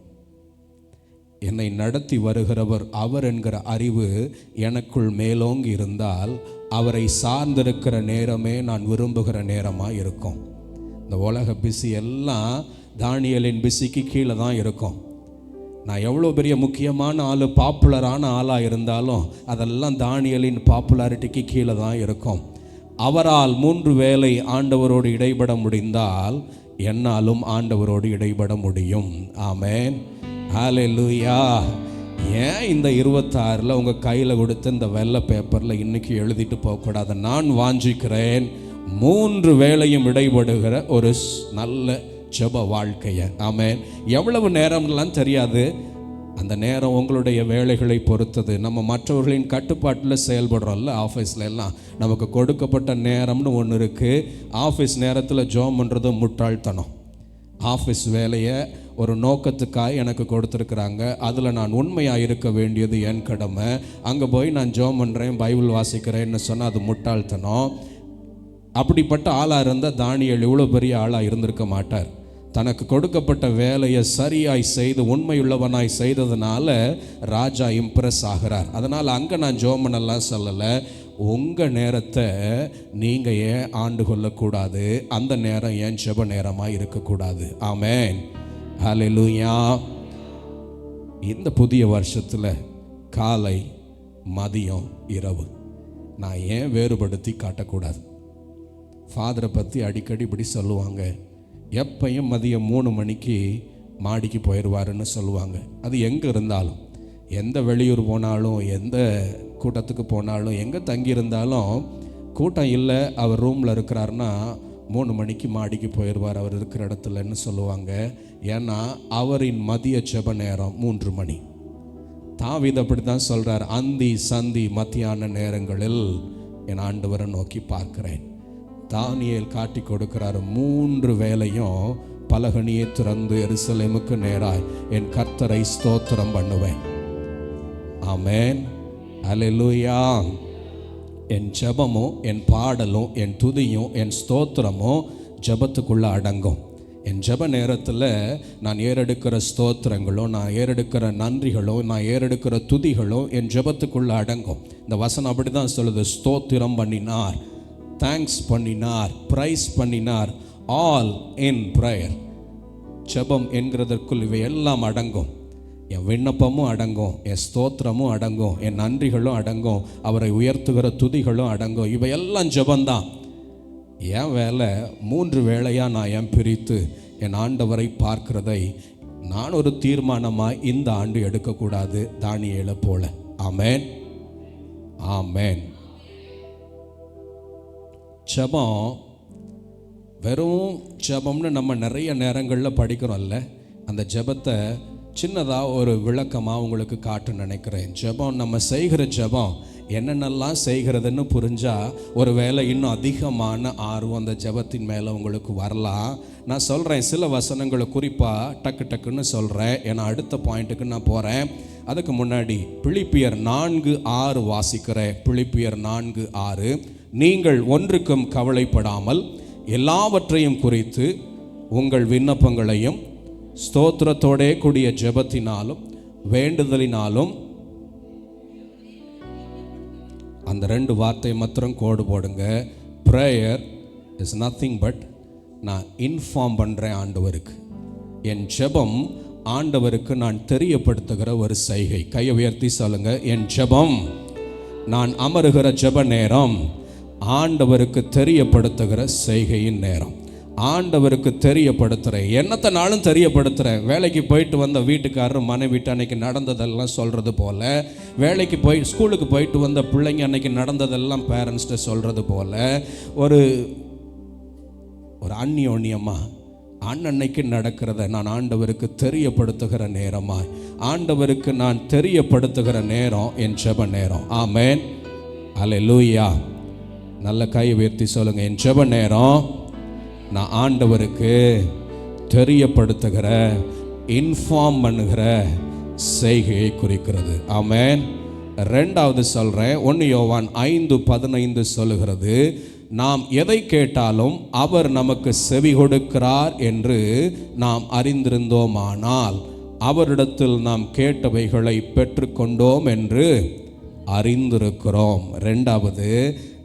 என்னை நடத்தி வருகிறவர் அவர் என்கிற அறிவு எனக்குள் மேலோங்கி இருந்தால், அவரை சார்ந்திருக்கிற நேரமே நான் விரும்புகிற நேரமாக இருக்கும். இந்த உலக பிஸி எல்லாம் தானியேலின் பிஸிக்கு கீழே தான் இருக்கும். நான் எவ்வளோ பெரிய முக்கியமான ஆள், பாப்புலரான ஆளாக இருந்தாலும் அதெல்லாம் தானியேலின் பாப்புலாரிட்டிக்கு கீழே தான் இருக்கும். அவரால் 3 வேளை ஆண்டவரோடு இடைபட முடிந்தால் என்னாலும் ஆண்டவரோடு இடைபட முடியும். ஆமென், ஹல்லேலூயா. ஏன் இந்த 26 உங்கள் கையில் கொடுத்து இந்த வெள்ளை பேப்பரில் இன்னைக்கு எழுதிட்டு போகக்கூடாது? நான் வாஞ்சிக்கிறேன் 3 வேளையும் இடைபடுகிற ஒரு நல்ல ஜெப வாழ்க்கையை. ஆமென். எவ்வளவு நேரம்லாம் தெரியாது, அந்த நேரம் உங்களுடைய வேலைகளை பொறுத்தது. நம்ம மற்றவர்களின் கட்டுப்பாட்டில் செயல்படுறோம்ல, ஆஃபீஸில் எல்லாம் நமக்கு கொடுக்கப்பட்ட நேரம்னு ஒன்று இருக்குது. ஆஃபீஸ் நேரத்தில் ஜெபம் பண்ணுறது முட்டாள்தனம். ஆஃபீஸ் வேலையை ஒரு நோக்கத்துக்காக எனக்கு கொடுத்துருக்குறாங்க. அதில் நான் உண்மையாக இருக்க வேண்டியது என் கடமை. அங்கே போய் நான் ஜெபம் பண்ணுறேன், பைபிள் வாசிக்கிறேன்னு சொன்னால் அது முட்டாள்தனம். அப்படிப்பட்ட ஆளாக இருந்தால் தானியேல் இவ்வளோ பெரிய ஆளாக இருந்திருக்க மாட்டார். தனக்கு கொடுக்கப்பட்ட வேலையை சரியாய் செய்து உண்மையுள்ளவனாய் செய்ததுனால ராஜா இம்ப்ரெஸ் ஆகிறார். அதனால் அங்கே நான் ஜெபம் பண்ணலாம் சொல்லலை. உங்கள் நேரத்தை நீங்கள் ஏன் ஆண்டு கொள்ளக்கூடாது? அந்த நேரம் ஏன் ஜெப நேரமாக இருக்கக்கூடாது? ஆமென், ஹல்லேலூயா. இந்த புதிய வருஷத்தில் காலை, மதியம், இரவு நான் ஏன் வேறுபடுத்தி காட்டக்கூடாது? ஃபாதரை பற்றி அடிக்கடி இப்படி சொல்லுவாங்க. எப்பையும் மதியம் 3 மணிக்கு மாடிக்கு போயிடுவாருன்னு சொல்லுவாங்க. அது எங்கே இருந்தாலும், எந்த வெளியூர் போனாலும், எந்த கூட்டத்துக்கு போனாலும், எங்கே தங்கியிருந்தாலும், கூட்டம் இல்லை அவர் ரூமில் இருக்கிறாருன்னா 3 மணிக்கு மாடிக்கு போயிடுவார் அவர் இருக்கிற இடத்துலன்னு சொல்லுவாங்க. ஏன்னா அவரின் மதிய ஜெப நேரம் 3 மணி. தாவீது அப்படி தான் சொல்கிறார், அந்தி சந்தி மத்தியான நேரங்களில் என் ஆண்டவரை நோக்கி பார்க்கிறேன். தானியேல் காட்டி கொடுக்கிறார், 3 வேளையும் பலகணியை திறந்து எருசலேமுக்கு நேராய் என் கர்த்தரை ஸ்தோத்திரம் பண்ணுவேன். ஆமென், ஹல்லேலூயா. என் ஜெபமும் என் பாடலும் என் துதியும் என் ஸ்தோத்திரமும் ஜெபத்துக்குள்ளே அடங்கும். என் ஜெப நேரத்தில் நான் ஏறெடுக்கிற ஸ்தோத்திரங்களும், நான் ஏறெடுக்கிற நன்றிகளும், நான் ஏறெடுக்கிற துதிகளும் என் ஜெபத்துக்குள்ளே அடங்கும். இந்த வசனம் அப்படி தான் சொல்லுது. ஸ்தோத்திரம் பண்ணினார், தேங்க்ஸ் பண்ணினார், பிரைஸ் பண்ணினார், ஆல் இன் ப்ரேயர். ஜெபம் என்கிறதற்குள் இவை எல்லாம் அடங்கும். என் விண்ணப்பமும் அடங்கும், என் ஸ்தோத்திரமும் அடங்கும், என் நன்றிகளும் அடங்கும், அவரை உயர்த்துகிற துதிகளும் அடங்கும். இவையெல்லாம் ஜெபந்தான். என் வேலை 3 வேளையாக நான் ஏன் பிரித்து என் ஆண்டவரை பார்க்கிறதை நான் ஒரு தீர்மானமாக இந்த ஆண்டு எடுக்கக்கூடாது, தானியேலை போல. ஆமென், ஆமென். ஜெபம் வெறும் ஜெபம்னு நம்ம நிறைய நேரங்களில் படிக்கிறோம்ல, அந்த ஜெபத்தை சின்னதாக ஒரு விளக்கமாக உங்களுக்கு காட்ட நினைக்கிறேன். ஜெபம், நம்ம செய்கிற ஜெபம் என்னென்னலாம் செய்கிறதுன்னு புரிஞ்சால் ஒரு வேளை இன்னும் அதிகமான ஆர்வம் அந்த ஜெபத்தின் மேலே உங்களுக்கு வரலாம். நான் சொல்கிறேன், சில வசனங்களை குறிப்பாக டக்கு டக்குன்னு சொல்கிறேன், ஏன்னா அடுத்த பாயிண்ட்டுக்கு நான் போகிறேன். அதுக்கு முன்னாடி பிலிப்பியர் 4:6 வாசிக்கிறேன். பிலிப்பியர் 4:6, நீங்கள் ஒன்றுக்கும் கவலைப்படாமல் எல்லாவற்றையும் குறித்து உங்கள் விண்ணப்பங்களையும் ஸ்தோத்திரத்தோடே கூடிய ஜெபத்தினாலும் வேண்டுதலினாலும், அந்த 2 வார்த்தை மாத்திரம் கோடு போடுங்க. ப்ரேயர் இஸ் நத்திங் பட், நான் இன்ஃபார்ம் பண்ணுறேன் ஆண்டவருக்கு. என் ஜெபம் ஆண்டவருக்கு நான் தெரியப்படுத்துகிற ஒரு செய்கை. கையை உயர்த்தி சொல்லுங்க, என் ஜெபம், நான் அமருகிற ஜெப நேரம் ஆண்டவருக்கு தெரியப்படுத்துகிற செய்கையின் நேரம். ஆண்டவருக்கு தெரியப்படுத்துகிறேன், என்னத்தை நாளும் தெரியப்படுத்துகிறேன். வேலைக்கு போயிட்டு வந்த வீட்டுக்காரர் மனைவிட்டு அன்னைக்கு நடந்ததெல்லாம் சொல்கிறது போல், வேலைக்கு போய் ஸ்கூலுக்கு போயிட்டு வந்த பிள்ளைங்க அன்னைக்கு நடந்ததெல்லாம் பேரண்ட்ஸ்கிட்ட சொல்கிறது போல், ஒரு அந்யோன்யமாக அன்னன்னைக்கு நடக்கிறத நான் ஆண்டவருக்கு தெரியப்படுத்துகிற நேரமாய், ஆண்டவருக்கு நான் தெரியப்படுத்துகிற நேரம் என் ஜெப நேரம். ஆமென், ஹல்லேலூயா. நல்ல கை உயர்த்தி சொல்லுங்க, என் ஜெப நேரம் நான் ஆண்டவருக்கு தெரியப்படுத்துகிற, இன்ஃபார்ம் பண்ணுகிற செய்கையை குறிக்கிறது. ஆமென். 2வது சொல்கிறேன், 1 யோவான் 5:15 சொல்லுகிறது, நாம் எதை கேட்டாலும் அவர் நமக்கு செவி கொடுக்கிறார் என்று நாம் அறிந்திருந்தோமானால் அவரிடத்தில் நாம் கேட்டவைகளை பெற்றுக்கொண்டோம் என்று அறிந்திருக்கிறோம். 2வது,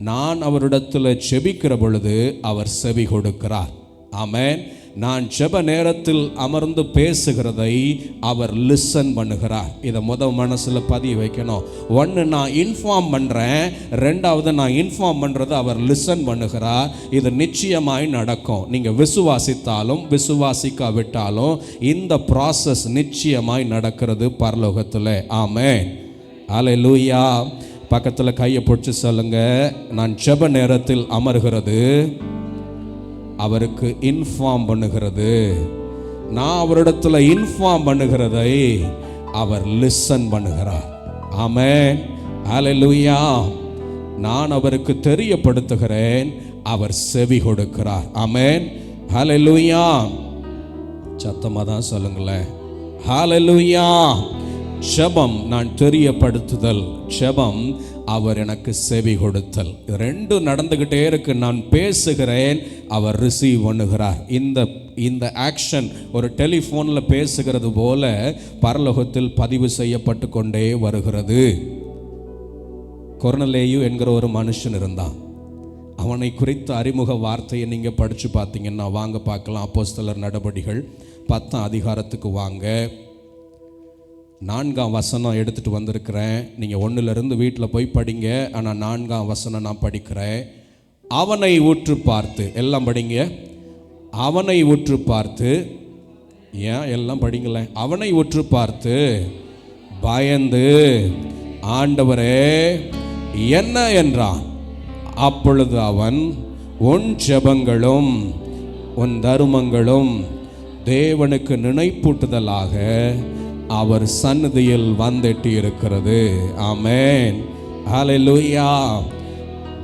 நான் அவரிடத்தில் ஜெபிக்கிற பொழுது அவர் செவி கொடுக்கிறார். ஆமென். நான் ஜெப நேரத்தில் அமர்ந்து பேசுகிறதை அவர் லிசன் பண்ணுகிறார். இதை மனசில் பதிய வைக்கணும். 1, நான் இன்ஃபார்ம் பண்ணுறேன். 2வது, நான் இன்ஃபார்ம் பண்ணுறதை அவர் லிசன் பண்ணுகிறார். இது நிச்சயமாய் நடக்கும். நீங்கள் விசுவாசித்தாலும் விசுவாசிக்காவிட்டாலும் இந்த ப்ராசஸ் நிச்சயமாய் நடக்கிறது பரலோகத்தில். ஆமென், ஹல்லேலூயா. பக்கத்தில் கையை பிடிச்சி சொல்லுங்க, நான் ஜெப நேரத்தில் அமர்கிறது அவருக்கு இன்ஃபார்ம் பண்ணுகிறது. நான் அவரிடத்துல இன்ஃபார்ம் பண்ணுகிறதை அவர் லிசன் பண்ணுகிறார். ஆமென், ஹல்லேலூயா. நான் அவருக்கு தெரியப்படுத்துகிறேன், அவர் செவி கொடுக்கிறார். ஆமென், ஹல்லேலூயா. சத்தமாக தான் சொல்லுங்களேன். ஹல்லேலூயா. ஜெபம் நான் தெரியப்படுத்துதல், ஜெபம் அவர் எனக்கு செவி கொடுத்தல். ரெண்டு நடந்துகிட்டே இருக்கு. நான் பேசுகிறேன், அவர் ரிசீவ் பண்ணுகிறார். இந்த ஆக்ஷன் ஒரு டெலிஃபோனில் பேசுகிறது போல பரலோகத்தில் பதிவு செய்யப்பட்டு கொண்டே வருகிறது. கொர்நேலியு என்கிற ஒரு மனுஷன் இருந்தான். அவனை குறித்த அறிமுக வார்த்தையை நீங்கள் படித்து பார்த்தீங்கன்னா வாங்க பார்க்கலாம். அப்போஸ்தலர் நடபடிகள் 10ஆம் அதிகாரத்துக்கு வாங்க. 4ஆம் வசனம் எடுத்துகிட்டு வந்திருக்கிறேன். நீங்கள் 1லிருந்து வீட்டில் போய் படிங்க. ஆனால் 4ஆம் வசனம் நான் படிக்கிறேன். அவனை உற்று பார்த்து, எல்லாம் படிங்க. அவனை உற்று பார்த்து, ஏன் எல்லாம் படிங்களேன். அவனை உற்று பார்த்து பயந்து, ஆண்டவரே என்ன என்றான். அப்பொழுது அவன், உன் ஜெபங்களும் உன் தருமங்களும் தேவனுக்கு நினைப்பூட்டுதலாக அவர் சந்நிதியில் வந்தெட்டி இருக்கிறது. ஆமென். ஹல்லேலூயா.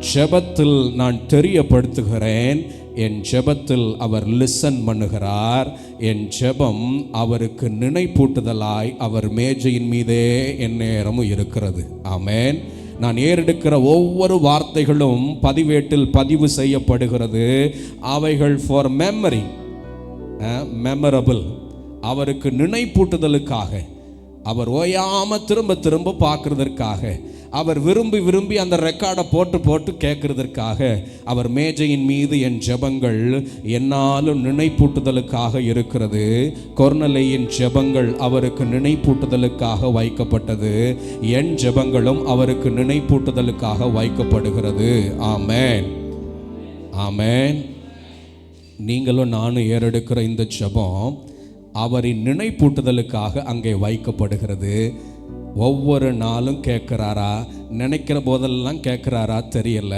ஜெபத்தில் நான் தெரியப்படுத்துகிறேன், என் ஜெபத்தில் அவர் லிசன் பண்ணுகிறார். என் ஜெபம் அவருக்கு நினைப்பூட்டுதலாய் அவர் மேஜையின் மீதே எந்நேரமும் இருக்கிறது. ஆமென். நான் ஏறெடுக்கிற ஒவ்வொரு வார்த்தைகளும் பதிவேட்டில் பதிவு செய்யப்படுகிறது. அவைகள் ஃபார் மெமரி, மெமரபிள், அவருக்கு நினைப்பூட்டுதலுக்காக, அவர் ஓயாமல் திரும்ப திரும்ப பார்க்கறதற்காக, அவர் விரும்பி விரும்பி அந்த ரெக்கார்டை போட்டு கேட்கறதற்காக, அவர் மேஜையின் மீது என் ஜெபங்கள் என்னாலும் நினைப்பூட்டுதலுக்காக இருக்கிறது. கொர்நேலியின் ஜெபங்கள் அவருக்கு நினைப்பூட்டுதலுக்காக வைக்கப்பட்டது. என் ஜெபங்களும் அவருக்கு நினைப்பூட்டுதலுக்காக வைக்கப்படுகிறது. ஆமென். ஆமென். நீங்களும் நானும் ஏறெடுக்கிற இந்த ஜெபம் அவரின் நினைப்பூட்டுதலுக்காக அங்கே வைக்கப்படுகிறது. ஒவ்வொரு நாளும் கேட்குறாரா, நினைக்கிற போதெல்லாம் கேட்குறாரா தெரியல.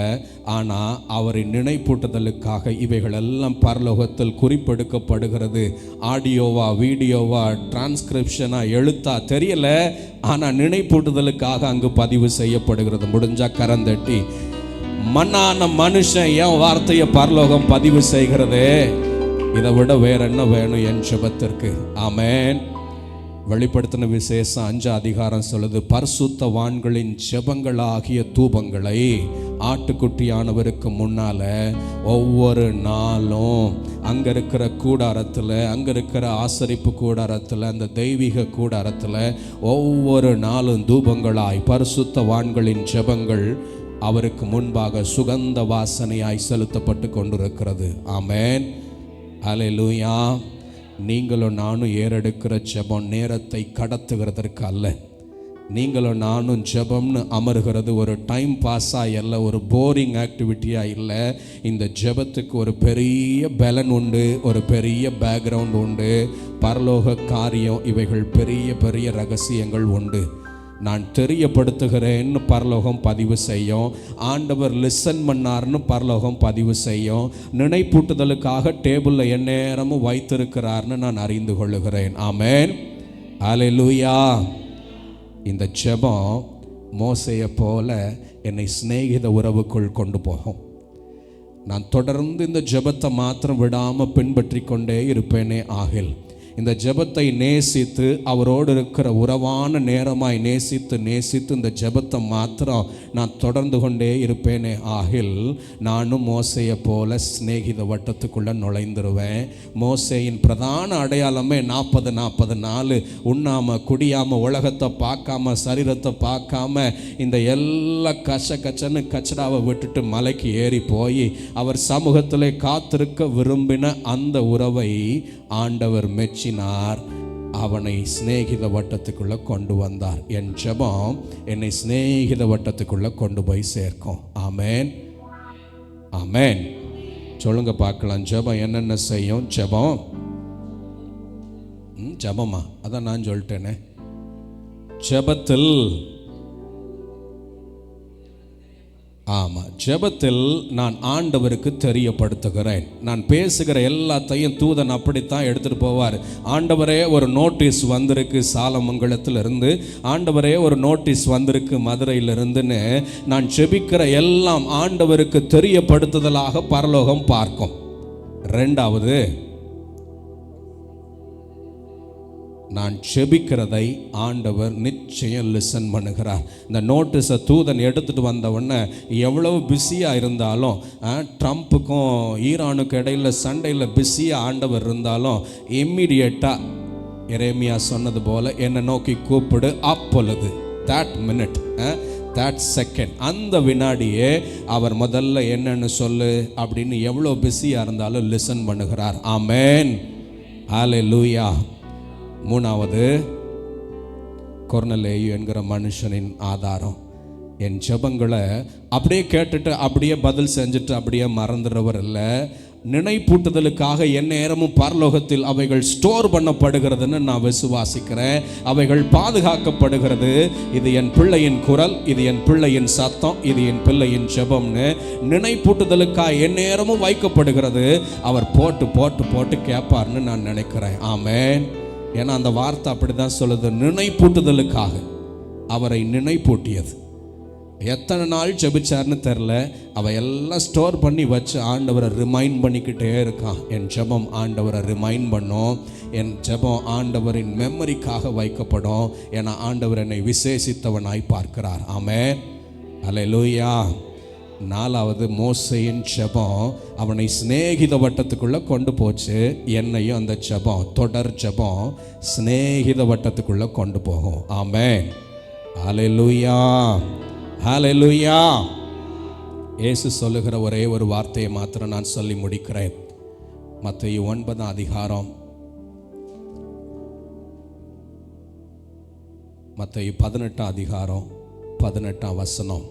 ஆனால் அவரின் நினைப்பூட்டுதலுக்காக இவைகளெல்லாம் பரலோகத்தில் குறிப்பெடுக்கப்படுகிறது. ஆடியோவா, வீடியோவா, டிரான்ஸ்கிரிப்ஷனா, எழுத்தா தெரியல. ஆனால் நினைப்பூட்டுதலுக்காக அங்கு பதிவு செய்யப்படுகிறது. முடிஞ்சா கரந்தட்டி, மண்ணான மனுஷன் என் வார்த்தையை பரலோகம் பதிவு செய்கிறது. இதை விட வேற என்ன வேணும் என் ஜெபத்திற்கு? ஆமென். வெளிப்படுத்தின விசேஷம் 5ஆம் அதிகாரம் சொல்லுது, பரிசுத்தவான்களின் ஜெபங்களாகிய தூபங்களை ஆட்டுக்குட்டியானவருக்கு முன்னால ஒவ்வொரு நாளும் அங்க இருக்கிற கூடாரத்தில், அங்க இருக்கிற ஆசரிப்பு கூடாரத்தில், அந்த தெய்வீக கூடாரத்தில் ஒவ்வொரு நாளும் தூபங்களாய் பரிசுத்தவான்களின் ஜெபங்கள் அவருக்கு முன்பாக சுகந்த வாசனையாய் செலுத்தப்பட்டு கொண்டிருக்கிறது. ஆமென். ஹல்லேலூயா. நீங்களும் நானும் ஏறெடுக்கிற ஜெபம் நேரத்தை கடத்துகிறதற்கு அல்ல. நீங்களும் நானும் ஜெபம்னு அமர்கிறது ஒரு டைம் பாஸாக இல்லை, ஒரு போரிங் ஆக்டிவிட்டியாக இல்லை. இந்த ஜெபத்துக்கு ஒரு பெரிய பலன் உண்டு, ஒரு பெரிய பேக்ரவுண்ட் உண்டு, பரலோக காரியம், இவைகள் பெரிய பெரிய ரகசியங்கள் உண்டு. நான் தெரியப்படுத்துகிறேன்னு பரலோகம் பதிவு செய்யும். ஆண்டவர் லிசன் பண்ணார்னு பரலோகம் பதிவு செய்யும். நினைப்பூட்டுதலுக்காக டேபிளில் எந்நேரமும் வைத்திருக்கிறார்னு நான் அறிந்து கொள்ளுகிறேன். ஆமென். ஹல்லேலூயா. இந்த ஜெபம் மோசேயை போல என்னை சிநேகித உறவுக்குள் கொண்டு போகும். நான் தொடர்ந்து இந்த ஜெபத்தை மாத்திரம் விடாமல் பின்பற்றி கொண்டே இருப்பேனே ஆகில், இந்த ஜெபத்தை நேசித்து அவரோடு இருக்கிற உறவான நேரமாய் நேசித்து இந்த ஜெபத்தை மாத்திரம் நான் தொடர்ந்து கொண்டே இருப்பேனே ஆகில், நானும் மோசேயை போல சிநேகித வட்டத்துக்குள்ளே நுழைந்துருவேன். மோசேயின் பிரதான அடையாளமே 40 நாள் உண்ணாம குடியாம உலகத்தை பார்க்காம சரீரத்தை பார்க்காம இந்த எல்லா கச்சன்னு கச்சடாவை விட்டுட்டு மலைக்கு ஏறி போய் அவர் சமூகத்திலே காத்திருக்க விரும்பின அந்த உறவை ஆண்டவர் மெச்சினார். அவனை சிநேகித வட்டத்துக்குள்ள கொண்டு வந்தார். என் ஜெபம் என்னை சிநேகித வட்டத்துக்குள்ள கொண்டு போய் சேர்க்கும். ஆமென். ஆமென். சொல்லுங்க பார்க்கலாம், ஜெபம் என்னென்ன செய்யும்? ஜெபமா? அதான் நான் சொல்லிட்டேனே. ஜெபத்தில், ஆமாம், ஜெபத்தில் நான் ஆண்டவருக்கு தெரியப்படுத்துகிறேன். நான் பேசுகிற எல்லாத்தையும் தூதன் அப்படித்தான் எடுத்துகிட்டு போவார். ஆண்டவரே ஒரு நோட்டீஸ் வந்திருக்கு சாலமங்கலத்திலிருந்து, ஆண்டவரே ஒரு நோட்டீஸ் வந்திருக்கு மதுரையிலிருந்துன்னு நான் ஜெபிக்கிற எல்லாம் ஆண்டவருக்கு தெரியப்படுத்துதலாக பரலோகம் பார்க்கும். ரெண்டாவது, நான் செபிக்கிறதை ஆண்டவர் நிச்சயம் லிசன் பண்ணுகிறார். இந்த நோட்டீஸை தூதன் எடுத்துகிட்டு வந்தவுடனே எவ்வளவு பிஸியாக இருந்தாலும், ட்ரம்ப்புக்கும் ஈரானுக்கும் இடையில் சண்டையில் பிஸியாக ஆண்டவர் இருந்தாலும், இம்மிடியேட்டாக எரேமியா சொன்னது போல் என்னை நோக்கி கூப்பிடு, அப்பொழுது that minute, that second, அந்த வினாடியே அவர் முதல்ல என்னன்னு சொல்லு அப்படின்னு எவ்வளோ பிஸியாக இருந்தாலும் லிசன் பண்ணுகிறார். ஆமென், ஹல்லேலூயா. மூணாவது, கொர்நேலியு என்கிற மனுஷனின் ஆதாரம். என் ஜெபங்களை அப்படியே கேட்டுட்டு அப்படியே பதில் செஞ்சுட்டு அப்படியே மறந்துடுறவர் இல்லை. நினைப்பூட்டுதலுக்காக என் நேரமும் பரலோகத்தில் அவைகள் ஸ்டோர் பண்ணப்படுகிறதுன்னு நான் விசுவாசிக்கிறேன். அவைகள் பாதுகாக்கப்படுகிறது. இது என் பிள்ளையின் குரல், இது என் பிள்ளையின் சத்தம், இது என் பிள்ளையின் ஜெபம்னு நினைப்பூட்டுதலுக்காக என் நேரமும் வைக்கப்படுகிறது. அவர் போட்டு போட்டு போட்டு கேட்பார்னு நான் நினைக்கிறேன். ஆமென். ஏன்னா அந்த வார்த்தை அப்படி தான் சொல்லுது, நினைப்பூட்டுதலுக்காக அவரை நினைப்பூட்டியது. எத்தனை நாள் ஜெபிச்சார்னு தெரில, அவ எல்லாம் ஸ்டோர் பண்ணி வச்சு ஆண்டவரை ரிமைண்ட் பண்ணிக்கிட்டே இருக்கான். என் ஜெபம் ஆண்டவரை ரிமைண்ட் பண்ணும், என் ஜெபம் ஆண்டவரின் மெமரிக்காக வைக்கப்படும். ஏன்னா ஆண்டவர் என்னை விசேஷித்தவனாய் பார்க்கிறார். ஆமென், ஹல்லேலூயா. நாலாவது, மோசேயின் ஜெபம் அவனை சிநேகித வட்டத்துக்குள்ளே கொண்டு போச்சு. என்னையும் அந்த ஜெபம், தொடர் ஜெபம் சிநேகித வட்டத்துக்குள்ளே கொண்டு போகும். ஆமென், ஹல்லேலூயா, ஹல்லேலூயா. இயேசு சொல்லுகிற ஒரே ஒரு வார்த்தையை மாத்திரம் நான் சொல்லி முடிக்கிறேன். மத்தேயு 9 அதிகாரம், மத்தேயு 18 அதிகாரம் 18 வசனம்.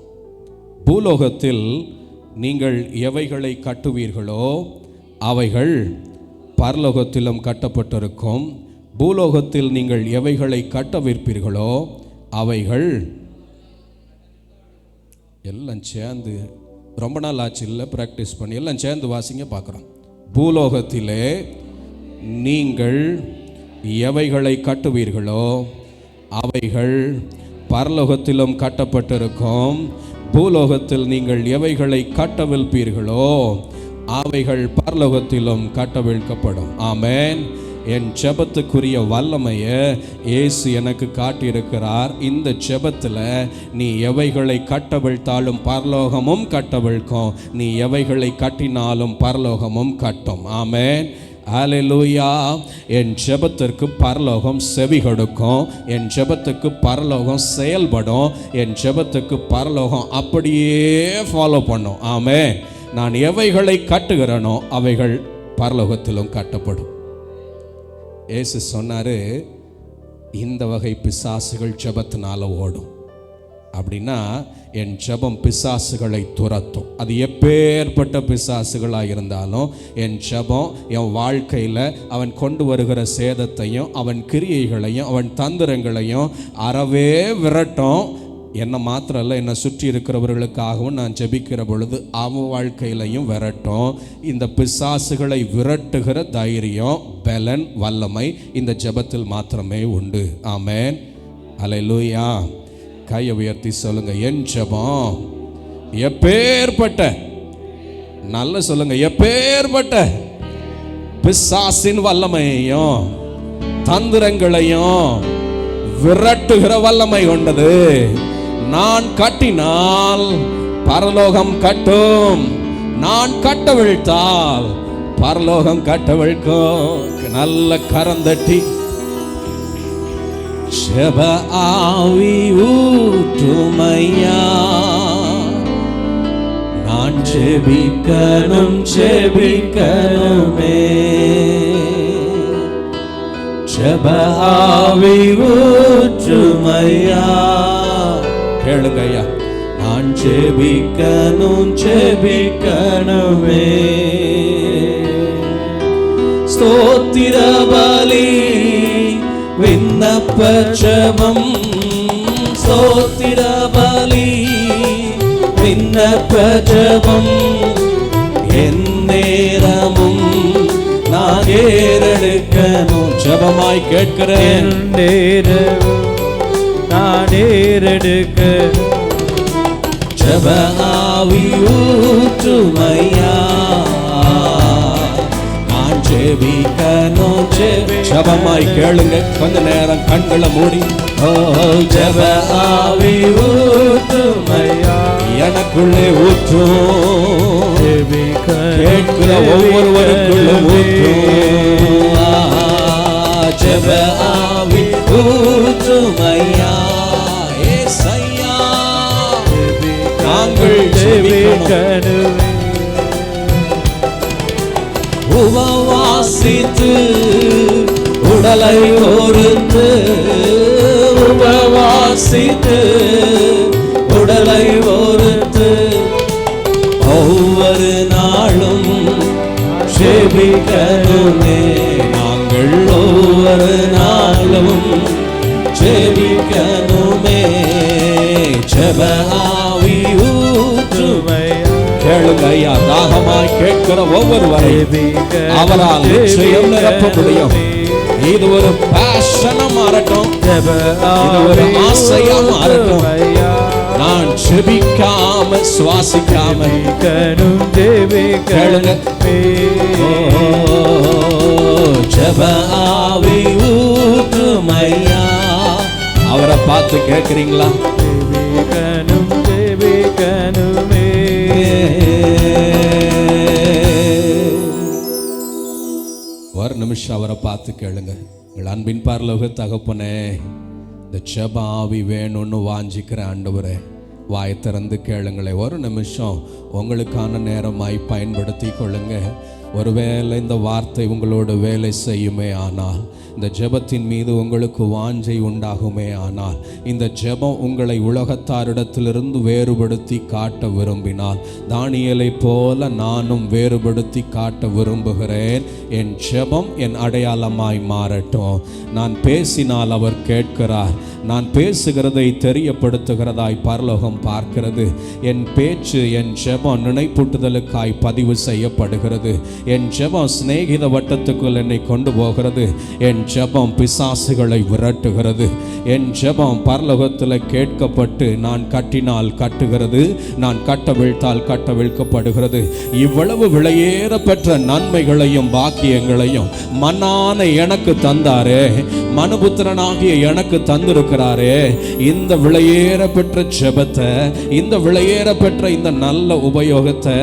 பூலோகத்தில் நீங்கள் எவைகளை கட்டுவீர்களோ அவைகள் பரலோகத்திலும் கட்டப்பட்டிருக்கும். பூலோகத்தில் நீங்கள் எவைகளை கட்டவிருப்பீர்களோ அவைகள் எல்லாம் சேர்ந்து, ரொம்ப நாள் ஆச்சு இல்லை ப்ராக்டிஸ் பண்ணி, எல்லாம் சேர்ந்து வாசிங்க பார்க்குறோம். பூலோகத்திலே நீங்கள் எவைகளை கட்டுவீர்களோ அவைகள் பரலோகத்திலும் கட்டப்பட்டிருக்கும். பூலோகத்தில் நீங்கள் எவைகளை கட்டவிழ்ப்பீர்களோ அவைகள் பரலோகத்திலும் கட்டவிழ்க்கப்படும். ஆமென். என் ஜெபத்துக்குரிய வல்லமையை இயேசு எனக்கு காட்டியிருக்கிறார். இந்த ஜெபத்தில் நீ எவைகளை கட்டவிழ்த்தாலும் பரலோகமும் கட்டவிழ்க்கும், நீ எவைகளை கட்டினாலும் பரலோகமும் கட்டும். ஆமென், ஹல்லேலூயா. என் ஜெபத்திற்கு பரலோகம் செவி கொடுக்கும், என் ஜெபத்துக்கு பரலோகம் செயல்படும், என் ஜெபத்துக்கு பரலோகம் அப்படியே ஃபாலோ பண்ணும். ஆமென். நான் எவைகளை கட்டுகிறேனோ அவைகள் பரலோகத்திலும் கட்டப்படும். இயேசு சொன்னாரு, இந்த வகை பிசாசுகள் ஜெபத்தினால ஓடும். அப்படின்னா என் ஜெபம் பிசாசுகளை துரத்தும். அது எப்பேற்பட்ட பிசாசுகளாக இருந்தாலும் என் ஜெபம் என் வாழ்க்கையில் அவன் கொண்டு வருகிற சேதத்தையும் அவன் கிரியைகளையும் அவன் தந்திரங்களையும் அறவே விரட்டும். என்னை மாத்திரம் இல்லை, என்னை சுற்றி இருக்கிறவர்களுக்காகவும் நான் ஜெபிக்கிற பொழுது அவன் வாழ்க்கையிலையும் விரட்டும். இந்த பிசாசுகளை விரட்டுகிற தைரியம், பலன், வல்லமை இந்த ஜெபத்தில் மாத்திரமே உண்டு. ஆமென், ஹல்லேலூயா. கையை உயர்த்தி சொல்லுங்க, என் ஜெபம் எப்பேற்பட்ட, நல்ல சொல்லுங்க, எப்பேற்பட்ட பிசாசின் வல்லமையையும் தந்திரங்களையும் விரட்டுகிற வல்லமை கொண்டது. நான் கட்டினால் பரலோகம் கட்டும், நான் கட்டவிழ்த்தால் பரலோகம் கட்டவிழ்க்கும். நல்ல கரந்தட்டி ஜெப ஆவி ஊற்றுமையா, நான் ஜெபிக்கணும் ஜெபிக்கணுமே. ஜெப ஆவி ஊற்றுமையா, கேளுங்க ஐயா, நான் ஜெபிக்கணும் ஜெபிக்கணுமே. ஸ்தோத்திர பலி விண்ணப்ப ஜெபம், ஸ்தோத்திர பலி விண்ணப்ப ஜெபம், என் நேரமும் நான் ஏறெடுக்கணும். ஜெபமாய் கேட்கிறேன், நான் ஏறெடுக்க. ஜெப ஆவி ஊற்றுமையா, நான் ஜெபிக்கணும் ஜெபமாய் கேளுங்க. கொஞ்ச நேரம் கண்களை மூடி. ஓ ஜெப ஆவி ஊற்றுமையா எனக்குள்ளே ஊற்றும், கேட்கிற ஒவ்வொருவருக்குள்ளும் ஊற்றும். ஜெப ஆவி ஊற்றுமையா ஏசையா நாங்கள் ஜெபிக்கணும். உபவாசித்து உடலை ஒருத்து, உபவாசித்து உடலை ஒருத்து ஒவ்வொரு நாளும் ஜெபிக்கணுமே. நாங்கள் ஒவ்வொரு நாளும் ஜெபிக்கணுமே. ஜெப ஆவி ஊற்றுமையா கேளுங்க ஐயா. தாகமாய் கேட்கிற ஒவ்வொருவரை அவரால் நிச்சயம் நிரப்ப முடியும். இது ஒரு பேஷனா மாறட்டும், இது ஒரு ஆசையா மாறட்டும். நான் ஜெபிக்காம சுவாசிக்காம கேளுங்க. ஜெப ஆவி ஊற்றுமையா. அவரை பார்த்து கேட்கிறீங்களா? ஒரு நிமிஷம் அவரை பார்த்து கேளுங்க. எங்கள் அன்பின் பரலோக தகப்பனே, இந்த ஜெப ஆவி வேணும்னு வாஞ்சிக்கிற ஆண்டவரே, வாய் திறந்து கேளுங்களேன். ஒரு நிமிஷம் உங்களுக்கான நேரமாய் பயன்படுத்தி கொள்ளுங்க. ஒருவேளை இந்த வார்த்தை உங்களோட வேலை செய்யுமே ஆனால், இந்த ஜெபத்தின் மீது உங்களுக்கு வாஞ்சை உண்டாகுமே ஆனால், இந்த ஜெபம் உங்களை உலகத்தாரிடத்திலிருந்து வேறுபடுத்தி காட்ட விரும்பினால், தானியேலை போல நானும் வேறுபடுத்தி காட்ட விரும்புகிறேன். என் ஜெபம் என் அடையாளமாய் மாறட்டும். நான் பேசினால் அவர் கேட்கிறார். நான் பேசுகிறதை தெரியப்படுத்துகிறதாய் பரலோகம் பார்க்கிறது. என் பேச்சு, என் ஜெபம் நினைப்பூட்டுதலுக்காய் பதிவு செய்யப்படுகிறது. என் ஜெபம் சிநேகித வட்டத்துக்குள் என்னை கொண்டு போகிறது. என் ஜெபம் பிசாசுகளை விரட்டுகிறது. என் ஜெபம் பரலோகத்தில் கேட்கப்பட்டு நான் கட்டினால் கட்டுகிறது, நான் கட்டவிழ்த்தால் கட்டவிழ்க்கப்படுகிறது. இவ்வளவு விலையேற பெற்ற நன்மைகளையும் பாக்கியங்களையும் மன்னான எனக்கு தந்தாரே, மனுபுத்திரனாகிய எனக்கு தந்திருக்கிறாரே. இந்த விலையேற பெற்ற ஜெபத்தை, இந்த விலையேற பெற்ற இந்த நல்ல உபயோகத்தை,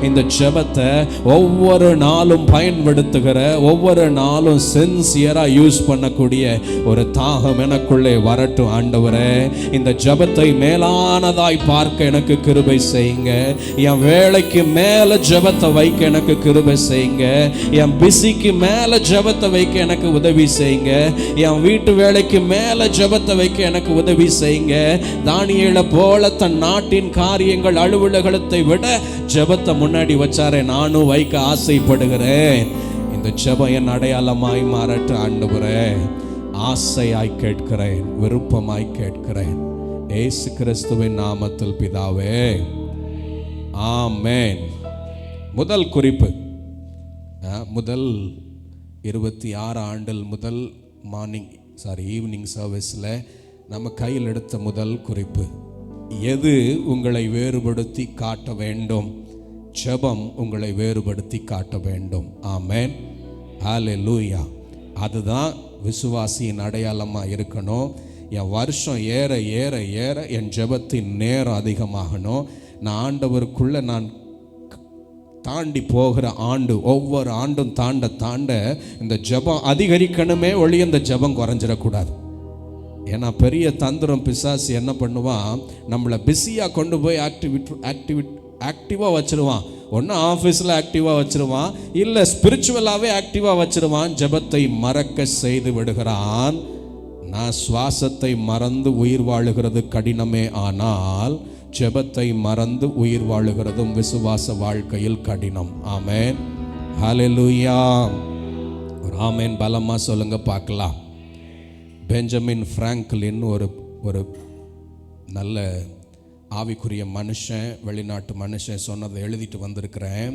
இந்த ஜெபத்தை ஒவ்வொரு நாளும் பயன்படுத்துகிற, ஒவ்வொரு நாளும் சின்சியரா யூஸ் பண்ணக்கூடிய ஒரு தாகம் எனக்குள்ளே வரட்டும் ஆண்டவரே. இந்த ஜெபத்தை மேலானதாய் பார்க்க எனக்கு கிருபை செய்யுங்க. என் வேலைக்கு மேல ஜெபத்தை வைக்க எனக்கு கிருபை செய்யுங்க. என் பிஸிக்கு மேல ஜெபத்தை வைக்க எனக்கு உதவி செய்யுங்க. என் வீட்டு வேலைக்கு மேல ஜெபத்தை வைக்க எனக்கு உதவி செய்யுங்க. தானியேலை போல தன் நாட்டின் காரியங்கள் அலுவலகத்தை விட ஜெபத்தை முன்னாடி வச்சாரே, நானும் வைக்க ஆசைப்படுகிறேன். இந்த ஜெபம் என் அடையாளமாய் மாறட்டும் ஆண்டவரே. ஆசையாய் கேட்கிறேன், விருப்பமாய் கேட்கிறேன். இயேசு கிறிஸ்துவின் நாமத்தில் பிதாவே, ஆமென். முதல் குறிப்பு, முதல் 26 ஆண்டில் முதல் ஈவினிங் சர்வீஸில் நம்ம கையில் எடுத்த முதல் குறிப்பு, எது உங்களை வேறுபடுத்தி காட்ட வேண்டும்? ஜெபம் உங்களை வேறுபடுத்தி காட்ட வேண்டும். ஆமென், ஹல்லேலூயா. அதுதான் விசுவாசியின் அடையாளமாக இருக்கணும். என் வருஷம் ஏற ஏற ஏற என் ஜெபத்தின் நேரம் அதிகமாகணும். நான் ஆண்டவருக்குள்ளே நான் தாண்டி போகிற ஆண்டு, ஒவ்வொரு ஆண்டும் தாண்ட தாண்ட இந்த ஜெபம் அதிகரிக்கணுமே ஒழிய இந்த ஜெபம் குறைஞ்சிடக்கூடாது. ஏன்னா பெரிய தந்திரம் பிசாசு என்ன பண்ணுவான், நம்மளை பிஸியாக கொண்டு போய் ஆக்டிவாக வச்சிருவான். ஒன்று ஆஃபீஸில் ஆக்டிவாக வச்சிருவான், இல்லை ஸ்பிரிச்சுவலாகவே ஆக்டிவாக வச்சிருவான். ஜெபத்தை மறக்க செய்து விடுகிறான். நான் சுவாசத்தை மறந்து உயிர் வாழுகிறது கடினமே, ஆனால் ஜெபத்தை மறந்து உயிர் வாழுகிறதும் விசுவாச வாழ்க்கையில் கடினம். ஆமென், ஹல்லேலூயா. ஒரு ஆமென் பலமா சொல்லுங்க பார்க்கலாம். பெஞ்சமின் பிராங்க்லின் ஒரு நல்ல ஆவிக்குரிய மனுஷன், வெளிநாட்டு மனுஷன் சொன்னதை எழுதிட்டு வந்திருக்கிறேன்.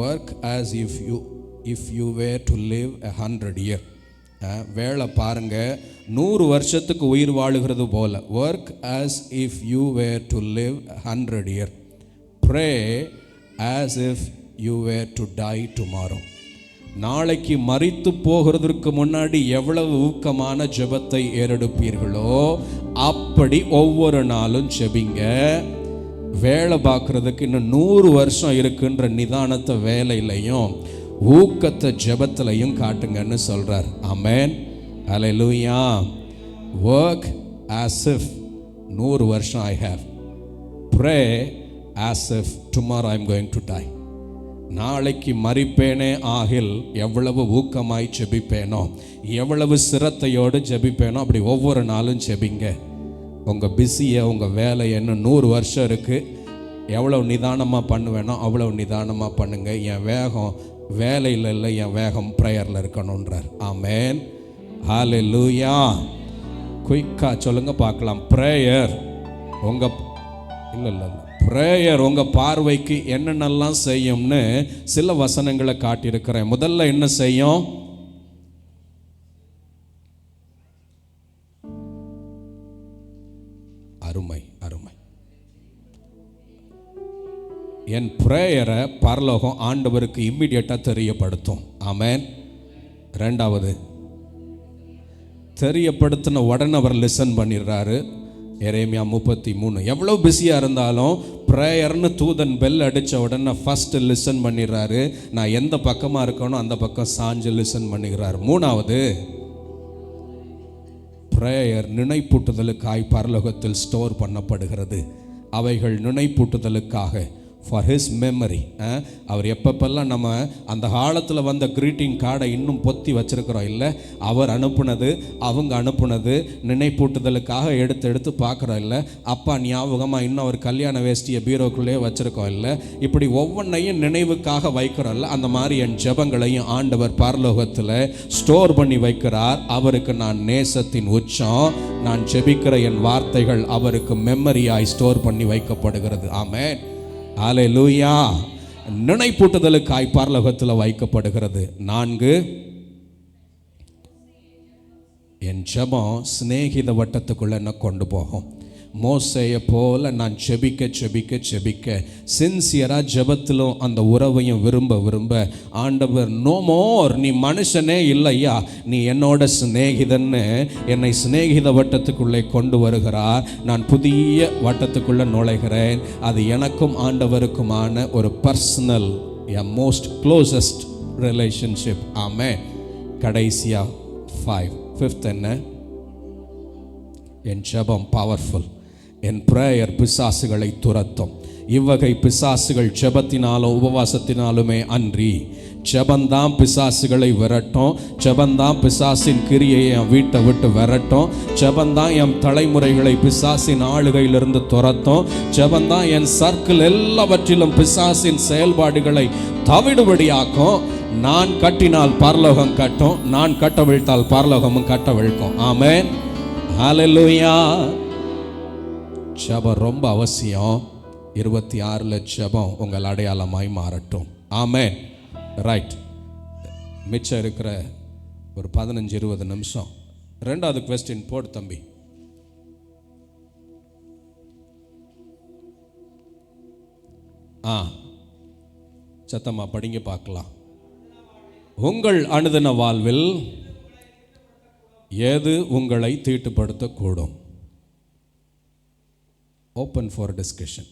Work as if you were to live 100 years. வேலை பாருங்க, 100 வருஷத்துக்கு உயிர் வாழுகிறது போல. Work as if you were to live 100 years. Pray as if you were to die tomorrow. நாளைக்கு மரித்து போகிறதற்கு முன்னாடி எவ்வளவு ஊக்கமான ஜெபத்தை ஏறெடுப்பீர்களோ அப்படி ஒவ்வொரு நாளும் ஜெபிங்க. வேலை பார்க்கறதுக்கு இன்னும் 100 வருஷம் இருக்குன்ற நிதானத்தை வேலையிலையும் ஊக்கத்தை ஜெபத்திலையும் காட்டுங்கன்னு சொல்றார். ஆமென், ஹல்லேலூயா. Work as if 100 வருஷம் I have. Pray as if tomorrow I am going to die. நாளைக்கு மரிப்பேனே ஆகில் எவ்வளவு ஊக்கமாய் ஜெபிப்பேனோ, எவ்வளவு சிரத்தையோடு ஜெபிப்பேனோ அப்படி ஒவ்வொரு நாளும் ஜெபிங்க. உங்கள் பிஸியை, உங்கள் வேலை இன்னும் 100 வருஷம் இருக்குது, எவ்வளவு நிதானமாக பண்ணுவேனோ அவ்வளவு நிதானமாக பண்ணுங்க. என் வேகம் வேலையில் இல்லை, என் வேகம் ப்ரேயரில் இருக்கணுன்றார். ஆமென், ஹல்லேலூயா. குயிக்காக சொல்லுங்க பார்க்கலாம். ப்ரேயர் உங்கள் இல்லை ப்ரேயர் உங்கள் பார்வைக்கு என்னென்னலாம் செய்யும்னு சில வசனங்களை காட்டியிருக்கிறேன். முதல்ல என்ன செய்யும்? அருமை அருமை. என் ப்ரேயரை பரலோகம் ஆண்டவருக்கு இம்மிடியட்டாக தெரியப்படுத்தும். ஆமென். ரெண்டாவது, தெரியப்படுத்தின உடனே அவர் லிசன் பண்ணிடுறாரு. எரேமியா 33. எவ்வளோ பிஸியாக இருந்தாலும் ப்ரேயர்னு தூதன் பெல் அடித்த உடனே ஃபஸ்ட்டு லிசன் பண்ணிடுறாரு. நான் எந்த பக்கமாக இருக்கணும் அந்த பக்கம் சாஞ்சு லிசன் பண்ணுகிறார். மூணாவது, ப்ரேயர் நினைப்பூட்டுதலுக்காய் பரலோகத்தில் ஸ்டோர் பண்ணப்படுகிறது. அவைகள் நினைப்பூட்டுதலுக்காக, ஃபார் ஹிஸ் மெமரி. அவர் எப்பப்பெல்லாம் நம்ம அந்த காலத்தில் வந்த க்ரீட்டிங் கார்டை இன்னும் பொத்தி வச்சுருக்கிறோம் இல்லை, அவர் அனுப்புனது, அவங்க அனுப்புனது நினைப்பூட்டுதலுக்காக எடுத்து பார்க்குறோம் இல்லை, அப்பா ஞாபகமாக இன்னும் அவர் கல்யாண வேஷ்டியை பீரோக்குள்ளேயே வச்சுருக்கோம் இல்லை, இப்படி ஒவ்வொன்றையும் நினைவுக்காக வைக்கிறோம் இல்லை. அந்த மாதிரி என் ஜெபங்களையும் ஆண்டவர் பரலோகத்தில் ஸ்டோர் பண்ணி வைக்கிறார். அவருக்கு நான் நேசத்தின் உச்சம். நான் ஜெபிக்கிற என் வார்த்தைகள் அவருக்கு மெமரியாய் ஸ்டோர் பண்ணி வைக்கப்படுகிறது. ஆமென், ஹல்லேலூயா. நினைப்பூட்டுதலுக்காய் பரலோகத்தில் வைக்கப்படுகிறது. 4, என் ஜெபம் சிநேகித வட்டத்துக்குள்ள என்ன கொண்டு போகும். மோசேயை போல நான் செபிக்க செபிக்க செபிக்க சின்சியராக ஜெபத்திலும் அந்த உறவையும் விரும்ப விரும்ப ஆண்டவர் நோ மோர், நீ மனுஷனே இல்லையா, நீ என்னோட சிநேகிதன்னு என்னை சிநேகித வட்டத்துக்குள்ளே கொண்டு வருகிறார். நான் புதிய வட்டத்துக்குள்ளே நுழைகிறேன். அது எனக்கும் ஆண்டவருக்குமான ஒரு பர்சனல், எ மோஸ்ட் க்ளோசஸ்ட் ரிலேஷன்ஷிப். ஆமென். கடைசியா 5th என்ன? என் ஜெபம் பவர்ஃபுல். என் பிரேயர் பிசாசுகளை துரத்தும். இவ்வகை பிசாசுகள் ஜெபத்தினாலும் உபவாசத்தினாலுமே அன்றி, ஜெபந்தான் பிசாசுகளை விரட்டும். ஜெபந்தான் பிசாசின் கிரியையை என் வீட்டை விட்டு விரட்டும். ஜெபந்தான் என் தலைமுறைகளை பிசாசின் ஆளுகையிலிருந்து துரத்தும். ஜெபந்தான் என் சர்க்கிள் எல்லாவற்றிலும் பிசாசின் செயல்பாடுகளை தவிடுபடியாக்கும். நான் கட்டினால் பரலோகம் கட்டும், நான் கட்டவிழ்த்தால் பரலோகமும் கட்டவிழ்க்கும். ஆமென், ஹல்லேலூயா. ஜெபம் ரொம்ப அவசியம். 26 ஜெபம் உங்கள் அடையாளமாய் மாறட்டும். ஆமென். ரைட், மிச்சம் இருக்கிற ஒரு 15-20 நிமிஷம் 2வது குவெஸ்டின் போடு தம்பி. சத்தமா படிங்க பார்க்கலாம். உங்கள் அனுதின வாழ்வில் எது உங்களை தீட்டுப்படுத்தக்கூடும்? Open for discussion.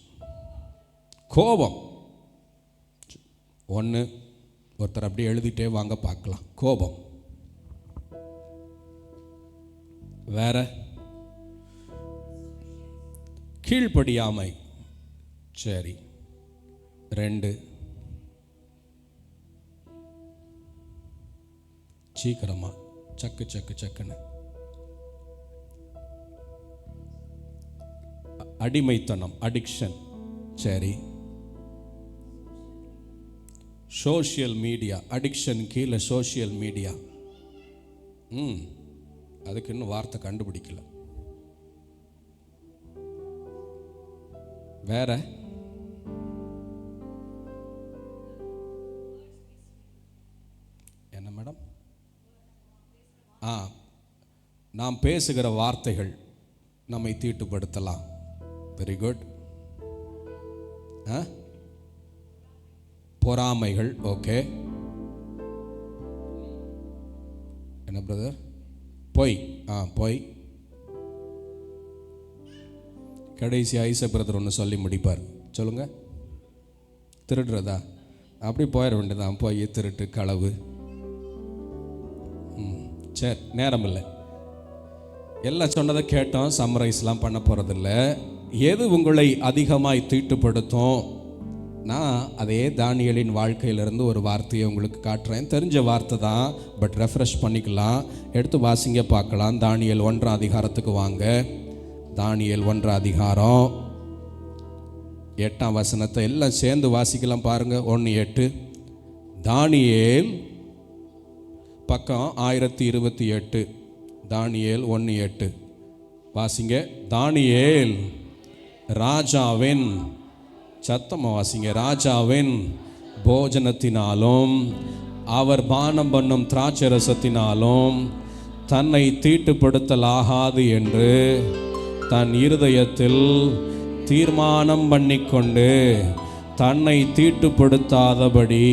கோபம் 1. ஒருத்தர் அப்படியே எழுதிட்டே வாங்க பார்க்கலாம். கோபம். வேற? கீழ்ப்படியாமை. சரி. 2. சீக்கிரமா சக்கு சக்கு சக்குன்னு. அடிமைத்தனம், அடிக்ஷன். சரி. சோஷியல் மீடியா, அடிக்ஷன் கீழே சோஷியல் மீடியா. அதுக்கு இன்னும் வார்த்தை கண்டுபிடிக்கல. வேற? என்ன மேடம்? நாம் பேசுகிற வார்த்தைகள் நம்மை தீட்டுப்படுத்தலாம். Very good. பொறாமைகள். ஓகே. என்ன பிரதர்? பொய். பொய். கடைசி ஐச பிரதர் ஒன்று சொல்லி முடிப்பார். சொல்லுங்க. திருடுறதா? அப்படி போயிட வேண்டியதான். பொய், திருட்டு, களவு. சரி, நேரம் இல்லை. எல்லாம் சொன்னதை கேட்டோம். சம்மரைஸ்லாம் பண்ண போகிறதில்ல. எது உங்களை அதிகமாய் தீட்டுப்படுத்தும்? நான் அதே தானியேலின் வாழ்க்கையிலிருந்து ஒரு வார்த்தையை உங்களுக்கு காட்டுறேன். தெரிஞ்ச வார்த்தை தான், பட் ரெஃப்ரெஷ் பண்ணிக்கலாம். எடுத்து வாசிங்க பார்க்கலாம். தானியேல் 1ஆம் அதிகாரத்துக்கு வாங்க. தானியேல் 1ஆம் அதிகாரம் 8ஆம் வசனத்தை எல்லாம் சேர்ந்து வாசிக்கலாம் பாருங்க. 1:8. தானியேல் பக்கம் 1028. தானியேல் 1:8 வாசிங்க. தானியேல் ராஜாவின், சத்தமா வாசிங்க, ராஜாவின் போஜனத்தினாலும் அவர் பானம் பண்ணும் திராட்சரசத்தினாலும் தன்னை தீட்டுப்படுத்தலாகாது என்று தன் இருதயத்தில் தீர்மானம் பண்ணிக்கொண்டு தன்னை தீட்டுப்படுத்தாதபடி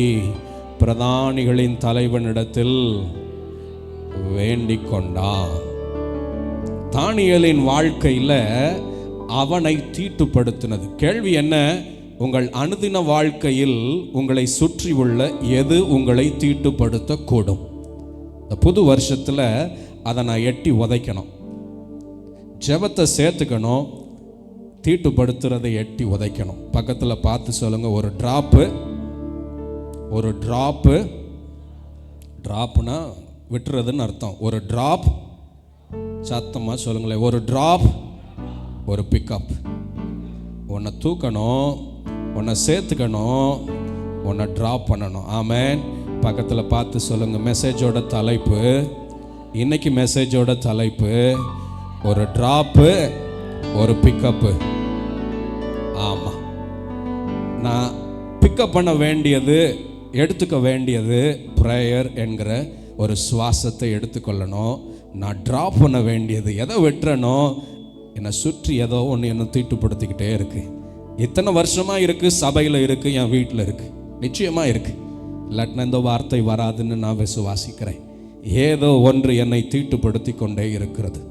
பிரதானிகளின் தலைவனிடத்தில் வேண்டிக் கொண்டான். தானியேலின் வாழ்க்கையில் அவனை தீட்டுப்படுத்தினது. கேள்வி என்ன? உங்கள் அனுதின வாழ்க்கையில் உங்களை சுற்றி உள்ள எது உங்களை தீட்டுப்படுத்தக்கூடும்? இந்த புது வருஷத்தில் அதை நான் எட்டி உதைக்கணும். ஜெபத்தை சேர்த்துக்கணும். தீட்டுப்படுத்துறதை எட்டி உதைக்கணும். பக்கத்தில் பார்த்து சொல்லுங்க. ஒரு ட்ராப்னா விட்டுறதுன்னு அர்த்தம். ஒரு டிராப், சத்தமாக சொல்லுங்களேன். ஒரு டிராப், ஒரு பிக்கப். உன்னை தூக்கணும், உன்னை சேர்த்துக்கணும், உன்னை ட்ராப் பண்ணணும். ஆமென். பக்கத்தில் பார்த்து சொல்லுங்க. மெசேஜோட தலைப்பு இன்னைக்கு, மெசேஜோட தலைப்பு ஒரு டிராப்பு, ஒரு பிக்கப்பு. ஆமாம், நான் பிக்கப் பண்ண வேண்டியது, எடுத்துக்க வேண்டியது ப்ரேயர் என்கிற ஒரு சுவாசத்தை எடுத்துக்கொள்ளணும். நான் ட்ராப் பண்ண வேண்டியது, எதை விட்டுறணும்? என்னை சுற்றி ஏதோ ஒன்று என்னை தீட்டுப்படுத்திக்கிட்டே இருக்குது. இத்தனை வருஷமாக இருக்குது, சபையில் இருக்குது, என் வீட்டில் இருக்குது, நிச்சயமாக இருக்குது. இல்லாட்டினா இந்த வார்த்தை வராதுன்னு நான் விசுவாசிக்கிறேன். ஏதோ ஒன்று என்னை தீட்டுப்படுத்தி கொண்டே இருக்கிறது.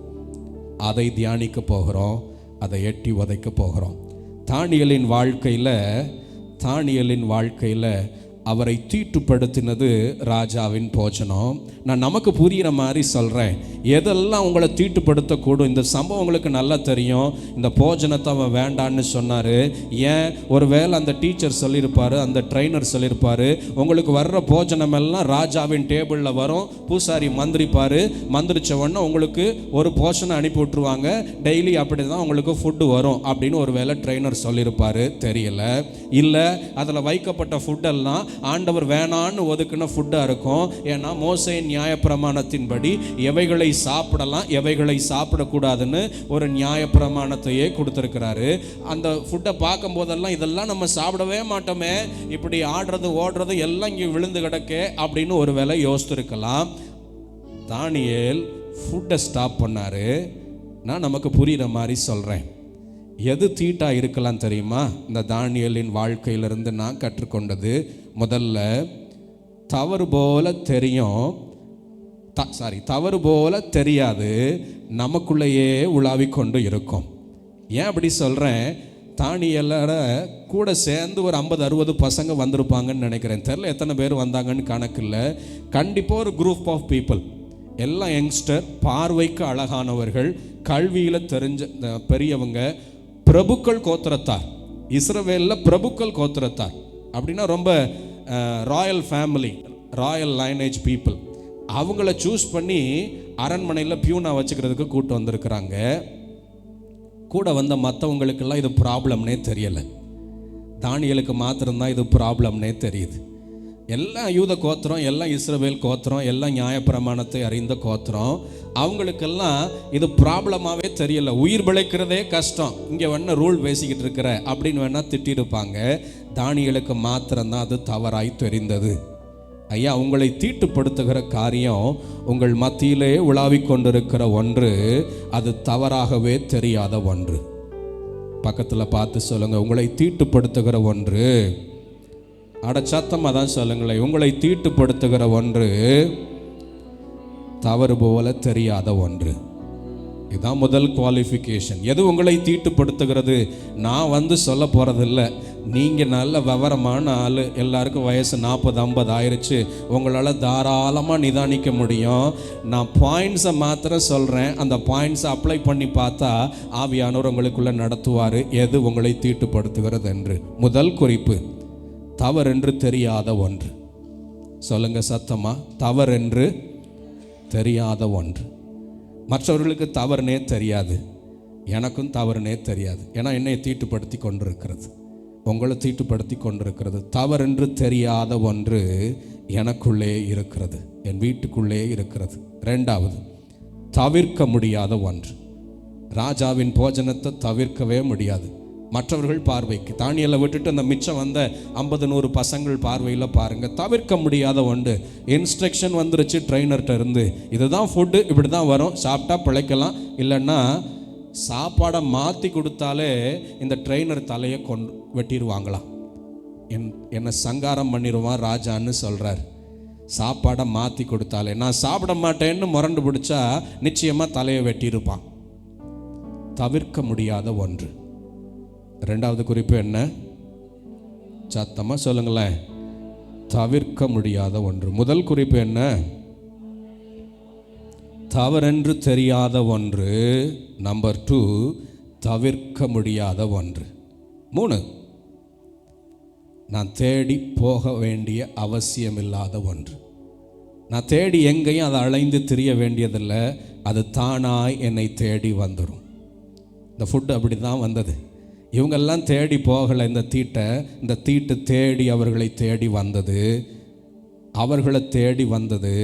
அதை தியானிக்க போகிறோம், அதை எட்டி உதைக்க போகிறோம். தானியேலின் வாழ்க்கையில் அவரை தீட்டுப்படுத்தினது ராஜாவின் போஜனம். நான் நமக்கு புரிகிற மாதிரி சொல்கிறேன். எதெல்லாம் உங்களை தீட்டுப்படுத்தக்கூடும்? இந்த சம்பவம் உங்களுக்கு நல்லா தெரியும். இந்த போஜனத்தை அவன் வேண்டான்னு சொன்னார். ஏன்? ஒரு வேளை அந்த டீச்சர் சொல்லியிருப்பார், அந்த ட்ரைனர் சொல்லியிருப்பார், உங்களுக்கு வர்ற போஜனம் எல்லாம் ராஜாவின் டேபிளில் வரும், பூசாரி மந்திரிச்ச உடனே உங்களுக்கு ஒரு போஷனை அனுப்பி விட்டுருவாங்க, டெய்லி அப்படி தான் உங்களுக்கு ஃபுட்டு வரும் அப்படின்னு ஒரு வேளை ட்ரைனர் சொல்லியிருப்பார். தெரியல. இல்லை, அதில் வைக்கப்பட்ட ஃபுட்டெல்லாம் ஆண்டவர் வேணான்னு ஒதுக்குன ஃபுட்டாக இருக்கும். ஏன்னா மோசேயின் நியாயப்பிரமாணத்தின்படி எவைகளை சாப்பிடலாம், எவைகளை சாப்பிடக்கூடாதுன்னு ஒரு நியாயப்பிரமாணத்தையே கொடுத்துருக்கிறாரு. அந்த ஃபுட்டை பார்க்கும் போதெல்லாம் இதெல்லாம் நம்ம சாப்பிடவே மாட்டோமே, இப்படி ஆடுறது ஓடுறது எல்லாம் இங்கே விழுந்து கிடக்கே அப்படின்னு ஒரு வேளை யோசித்துருக்கலாம். தானியேல் ஃபுட்டை ஸ்டாப் பண்ணாரு. நான் நமக்கு புரிகிற மாதிரி சொல்கிறேன். எது தீட்டாக இருக்கலாம் தெரியுமா? இந்த தானியேலின் வாழ்க்கையிலிருந்து நான் கற்றுக்கொண்டது, முதல்ல தவறு போல தெரியாது, நமக்குள்ளேயே உலாவிக்கொண்டு இருக்கும். ஏன் அப்படி சொல்கிறேன்? தானியேலோட கூட சேர்ந்து ஒரு 50-60 பசங்க வந்திருப்பாங்கன்னு நினைக்கிறேன். தெரியல எத்தனை பேர் வந்தாங்கன்னு கணக்கு இல்லை. கண்டிப்பாக ஒரு குரூப் ஆஃப் பீப்புள், எல்லாம் யங்ஸ்டர், பார்வைக்கு அழகானவர்கள், கல்வியில் தெரிஞ்ச பெரியவங்க, பிரபுக்கள் கோத்திரத்தார். இஸ்ரவேலில் பிரபுக்கள் கோத்திரத்தார் அப்படின்னா ரொம்ப Royal family, Royal lineage people. அவங்கள சூஸ் பண்ணி அரண்மனையில் பியூனா வச்சுக்கிறதுக்கு கூட்டு வந்திருக்கிறாங்க. கூட வந்த மற்றவங்களுக்கெல்லாம் இது ப்ராப்ளம்னே தெரியலை. தானியேலுக்கு மாத்திரம்தான் இது ப்ராப்ளம்னே தெரியுது. எல்லாம் யூத கோத்திரம், எல்லாம் இஸ்ரவேல் கோத்திரம், எல்லாம் நியாயப்பிரமாணத்தை அறிந்த கோத்திரம். அவங்களுக்கெல்லாம் இது ப்ராப்ளமாகவே தெரியல. உயிர் பிழைக்கிறதே கஷ்டம், இங்கே வேணா ரூல் பேசிக்கிட்டு இருக்கிற அப்படின்னு வேணா திட்டிருப்பாங்க. தானியேலுக்கு மாத்திரம்தான் அது தவறாய் தெரிந்தது. ஐயா, உங்களை தீட்டுப்படுத்துகிற காரியம் உங்கள் மத்தியிலே உலாவிக் கொண்டிருக்கிற ஒன்று, அது தவறாகவே தெரியாத ஒன்று. பக்கத்தில் பார்த்து சொல்லுங்க. உங்களை தீட்டுப்படுத்துகிற ஒன்று, சத்தமாக தான் சொல்லுங்களேன். உங்களை தீட்டுப்படுத்துகிற ஒன்று தவறு போல தெரியாத ஒன்று. இதுதான் முதல் குவாலிஃபிகேஷன். எது உங்களை தீட்டுப்படுத்துகிறது? நான் சொல்ல போகிறதில்ல. நீங்கள் நல்ல விவரமான ஆள், எல்லாருக்கும் வயசு 40-50 ஆயிடுச்சு, உங்களால் தாராளமாக நிதானிக்க முடியும். நான் பாயிண்ட்ஸை மாத்திரம் சொல்கிறேன். அந்த பாயிண்ட்ஸை அப்ளை பண்ணி பார்த்தா ஆவியானவர் உங்களுக்குள்ளே நடத்துவார் எது உங்களை தீட்டுப்படுத்துகிறது என்று. முதல் குறிப்பு, தவறென்று தெரியாத ஒன்று. சொல்லுங்க சத்தமா, தவறென்று தெரியாத ஒன்று. மற்றவர்களுக்கு தவறுனே தெரியாது, எனக்கும் தவறுனே தெரியாது. ஏன்னா என்னை தீட்டுப்படுத்தி கொண்டிருக்கிறது, உங்களை தீட்டுப்படுத்தி கொண்டிருக்கிறது. தவறென்று தெரியாத ஒன்று எனக்குள்ளே இருக்கிறது, என் வீட்டுக்குள்ளே இருக்கிறது. ரெண்டாவது, தவிர்க்க முடியாத ஒன்று. ராஜாவின் போஜனத்தை தவிர்க்கவே முடியாது. மற்றவர்கள் பார்வைக்கு, தானியலை விட்டுட்டு அந்த மிச்சம் வந்த 50-100 பசங்கள் பார்வையில் பாருங்கள், தவிர்க்க முடியாத ஒன்று. இன்ஸ்ட்ரக்ஷன் வந்துருச்சு ட்ரெயினர்கிட்ட இருந்து, இதுதான் ஃபுட்டு, இப்படி தான் வரும், சாப்பிட்டா பிழைக்கலாம். இல்லைன்னா சாப்பாடை மாற்றி கொடுத்தாலே இந்த ட்ரெயினர் தலையை வெட்டிடுவாங்களாம், என்னை சங்காரம் பண்ணிடுவான் ராஜான்னு சொல்கிறார். சாப்பாடை மாற்றி கொடுத்தாலே, நான் சாப்பிட மாட்டேன்னு முரண்டு பிடிச்சா நிச்சயமாக தலையை வெட்டியிருப்பான். தவிர்க்க முடியாத ஒன்று. ரெண்டாவது குறிப்பு என்ன? சத்தமாக சொல்லுங்களேன். தவிர்க்க முடியாத ஒன்று. முதல் குறிப்பு என்ன? தவறென்று தெரியாத ஒன்று. நம்பர் 2, தவிர்க்க முடியாத ஒன்று. 3, நான் தேடி போக வேண்டிய அவசியமில்லாத ஒன்று. நான் தேடி எங்கேயும் அதை அலைந்து திரிய வேண்டியதில்லை, அது தானாய் என்னை தேடி வந்துடும். இந்த ஃபுட்டு அப்படி தான் வந்தது. இவங்கெல்லாம் தேடி போகலை இந்த தீட்டை, இந்த தீட்டு தேடி அவர்களை தேடி வந்தது. அவர்களை தேடி வந்தது.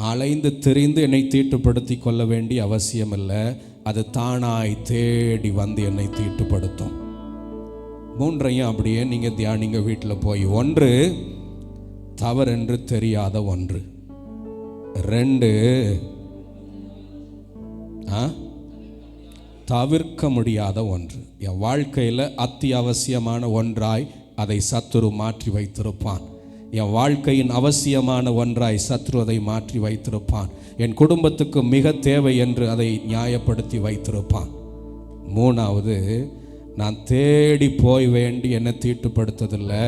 அலைந்து திரிந்து என்னை தீட்டுப்படுத்தி கொள்ள வேண்டிய அவசியம் இல்லை, அது தானாய் தேடி வந்து என்னை தீட்டுப்படுத்தும். 3ஐயும் அப்படியே நீங்கள் தியானிங்க வீட்டில் போய். 1, தவறென்று தெரியாத ஒன்று. 2, தவிர்க்க முடியாத ஒன்று. என் வாழ்க்கையில் அத்தியாவசியமான ஒன்றாய் அதை சத்துரு மாற்றி வைத்திருப்பான். என் வாழ்க்கையின் அவசியமான ஒன்றாய் சத்ரு அதை மாற்றி வைத்திருப்பான். என் குடும்பத்துக்கு மிக தேவை என்று அதை நியாயப்படுத்தி வைத்திருப்பான். 3வது, நான் தேடி போய் வேண்டி என்னை தீட்டுப்படுத்ததில்லை,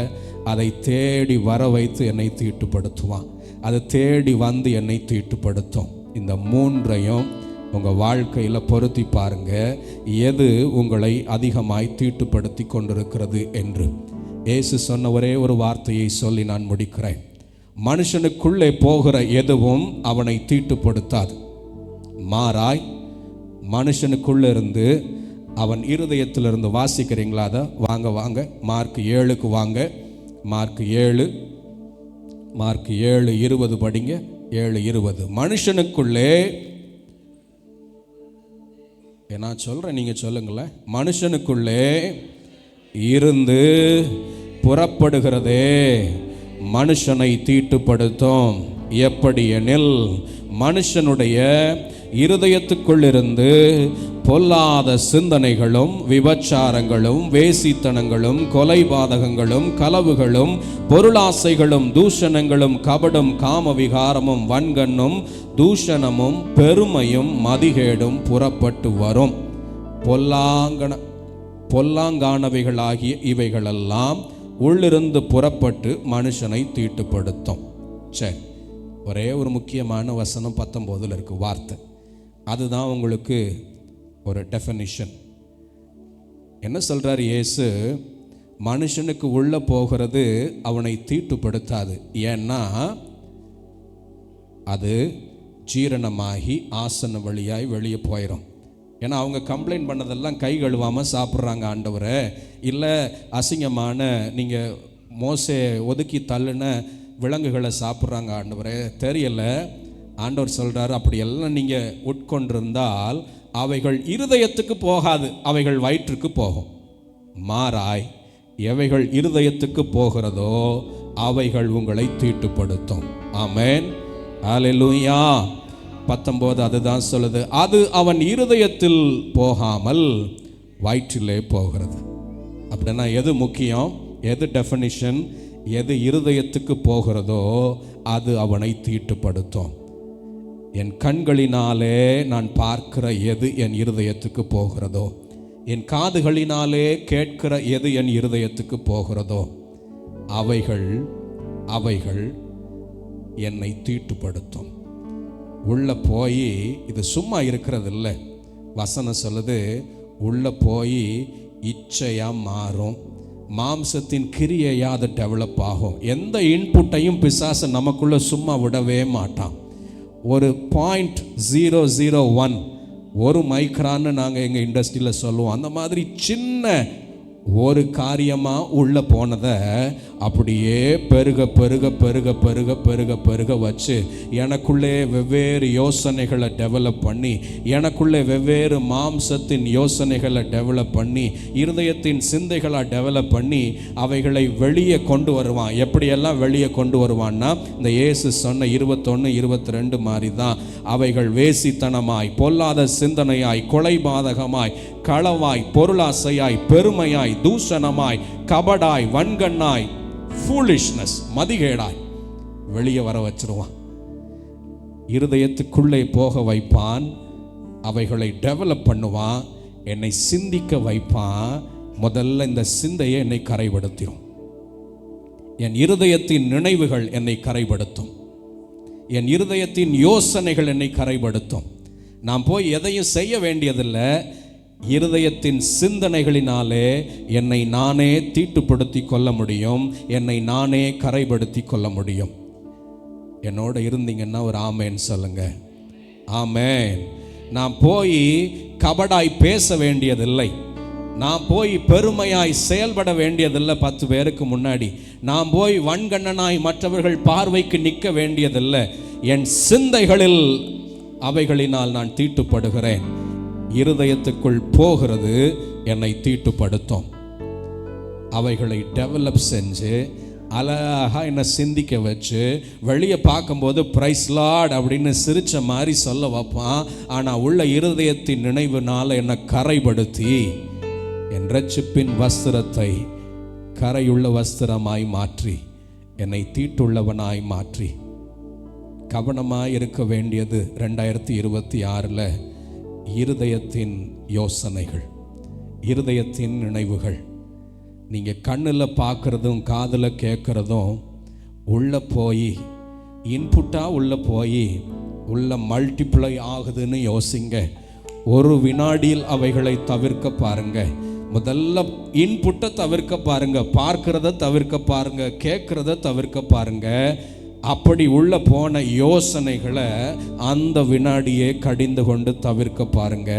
அதை தேடி வர வைத்து என்னை தீட்டுப்படுத்துவான். அது தேடி வந்து என்னை தீட்டுப்படுத்தும். இந்த 3ஐயும் உங்கள் வாழ்க்கையில் பொருத்தி பாருங்க, எது உங்களை அதிகமாய் தீட்டுப்படுத்தி கொண்டிருக்கிறது என்று. இயேசு சொன்ன ஒரே ஒரு வார்த்தையை சொல்லி நான் முடிக்கிறேன். மனுஷனுக்குள்ளே போகிற எதுவும் அவனை தீட்டுப்படுத்தாது, மாறாய் மனுஷனுக்குள்ளே இருந்து அவன் இருதயத்திலிருந்து. வாசிக்கிறீங்களா? அதை வாங்க மார்க் 7க்கு வாங்க. மார்க் 7:20 படிங்க. 7:20. மனுஷனுக்குள்ளே, நான் சொல்கிறேன் நீங்கள் சொல்லுங்களேன். மனுஷனுக்குள்ளே இருந்து புறப்படுகிறதே மனுஷனை தீட்டுப்படுத்தும். எப்படி எனில், மனுஷனுடைய இருதயத்துக்குள்ளிருந்து பொல்லாத சிந்தனைகளும் விபச்சாரங்களும் வேசித்தனங்களும் கொலைபாதகங்களும் களவுகளும் பொருளாசைகளும் தூஷணங்களும் கபடும் காமவிகாரமும் வன்கண்ணும் தூஷணமும் பெருமையும் மதிகேடும் புறப்பட்டு வரும். பொல்லாங்கானவைகளாகிய இவைகளெல்லாம் உள்ளிருந்து புறப்பட்டு மனுஷனை தீட்டுப்படுத்தும். சரி, ஒரே ஒரு முக்கியமான வசனம் 19 இருக்கு வார்த்தை. அதுதான் உங்களுக்கு ஒரு டெஃபினிஷன். என்ன சொல்றார் இயேசு? மனுஷனுக்கு உள்ள போகிறது அவனை தீட்டுப்படுத்தாது. ஏன்னா அது ஜீரணமாகி ஆசன வழியாய் வெளியே போயிடும். ஏன்னா அவங்க கம்ப்ளைண்ட் பண்ணதெல்லாம் கை கழுவாமல் சாப்பிட்றாங்க ஆண்டவரை, இல்லை அசிங்கமான நீங்கள் மோசே ஒதுக்கி தள்ளுன விலங்குகளை சாப்பிட்றாங்க ஆண்டவரே, தெரியல. ஆண்டவர் சொல்கிறாரு, அப்படியெல்லாம் நீங்கள் உட்கொண்டிருந்தால் அவைகள் இருதயத்துக்கு போகாது, அவைகள் வயிற்றுக்கு போகும். மாறாய் எவைகள் இருதயத்துக்கு போகிறதோ அவைகள் உங்களை தீட்டுப்படுத்தும். ஆமென், அல்லேலூயா. 19 அதுதான் சொல்லுது. அது அவன் இருதயத்தில் போகாமல் வயிற்றிலே போகிறது. அப்படின்னா எது முக்கியம்? எது டெஃபினிஷன்? எது இருதயத்துக்கு போகிறதோ அது அவனை தீட்டுப்படுத்தும். என் கண்களினாலே நான் பார்க்கிற எது என் இருதயத்துக்கு போகிறதோ, என் காதுகளினாலே கேட்கிற எது என் இருதயத்துக்கு போகிறதோ, அவைகள் என்னை தீட்டுப்படுத்தும். உள்ள போய், இது சும்மா இருக்கிறது இல்லை, வசனம் சொல்லுது, உள்ள போய் இச்சையா மாறும், மாம்சத்தின் கிரியையா அது டெவலப் ஆகும். எந்த இன்புட்டையும் பிசாசு நமக்குள்ள சும்மா விடவே மாட்டான். ஒரு 0.001 ஒரு மைக்ரான்னு நாங்கள் எங்கள் இண்டஸ்ட்ரியில் சொல்லுவோம். அந்த மாதிரி சின்ன ஒரு காரியமாக உள்ள போனதை அப்படியே பெருக பெருக பெருக பெருக பெருக பெருக வச்சு எனக்குள்ளே வெவ்வேறு யோசனைகளை டெவலப் பண்ணி, எனக்குள்ளே வெவ்வேறு மாம்சத்தின் யோசனைகளை டெவலப் பண்ணி, இருதயத்தின் சிந்தைகளை டெவலப் பண்ணி அவைகளை வெளியே கொண்டு வருவான். எப்படியெல்லாம் வெளியே கொண்டு வருவான்னா, இந்த இயேசு சொன்ன 21-22 மாதிரி தான். அவைகள் வேசித்தனமாய், பொல்லாத சிந்தனையாய், கொலைபாதகமாய், களவாய், பொருளாசையாய், பெருமையாய், தூஷணமாய், கபடாய், வன்கண்ணாய், ஃபூலிஷ்னஸ், மதிகேடாய் வெளியே வர வச்சிருவான். இருதயத்துக்குள்ளே போக வைப்பான், அவைகளை டெவலப் பண்ணுவான், என்னை சிந்திக்க வைப்பான். முதல்ல இந்த சிந்தையை என்னை கரைப்படுத்திடும். என் இருதயத்தின் நினைவுகள் என்னை கரைப்படுத்தும், என் இருதயத்தின் யோசனைகள் என்னை கரைப்படுத்தும். நான் போய் எதையும் செய்ய வேண்டியதில்லை, இருதயத்தின் சிந்தனைகளினாலே என்னை நானே தீட்டுப்படுத்தி கொள்ள முடியும், என்னை நானே கரைப்படுத்தி கொள்ள முடியும். என்னோட இருந்தீங்கன்னா ஒரு ஆமேன் சொல்லுங்க. ஆமேன். நான் போய் கபடாய் பேச வேண்டியதில்லை, நான் போய் பெருமையாய் செயல்பட வேண்டியதில்லை 10 பேருக்கு முன்னாடி, நான் போய் வன்கண்ணனாய் மற்றவர்கள் பார்வைக்கு நிற்க வேண்டியதில்லை. என் சிந்தைகளில் அவைகளினால் நான் தீட்டுப்படுகிறேன். இருதயத்துக்குள் போகிறது என்னை தீட்டுப்படுத்தும். அவைகளை டெவலப் செஞ்சு அழகா என்னை சிந்திக்க வச்சு வெளியே பார்க்கும்போது பிரைஸ் லார்ட் அப்படின்னு சிரிச்ச மாதிரி சொல்ல வைப்பான். ஆனால் உள்ள இருதயத்தின் நினைவுனால என்னை கரைப்படுத்தி என் இரட்சிப்பின் வஸ்திரத்தை கரையுள்ள வஸ்திரமாய் மாற்றி என்னை தீட்டுள்ளவனாய் மாற்றி. கவனமாய் இருக்க வேண்டியது 2026 இருதயத்தின் யோசனைகள், இருதயத்தின் நினைவுகள். நீங்கள் கண்ணில் பார்க்குறதும் காதில் கேட்குறதும் உள்ளே போய் இன்புட்டாக உள்ளே போய் உள்ள மல்டிப்ளை ஆகுதுன்னு யோசிங்க. ஒரு வினாடியில் அவைகளை தவிர்க்க பாருங்க. முதல்ல இன்புட்டை தவிர்க்க பாருங்க, பார்க்கிறத தவிர்க்க பாருங்க, கேட்குறத தவிர்க்க பாருங்க. அப்படி உள்ள போன யோசனைகளை அந்த வினாடியே கடிந்து கொண்டு தவிர்க்க பாருங்க.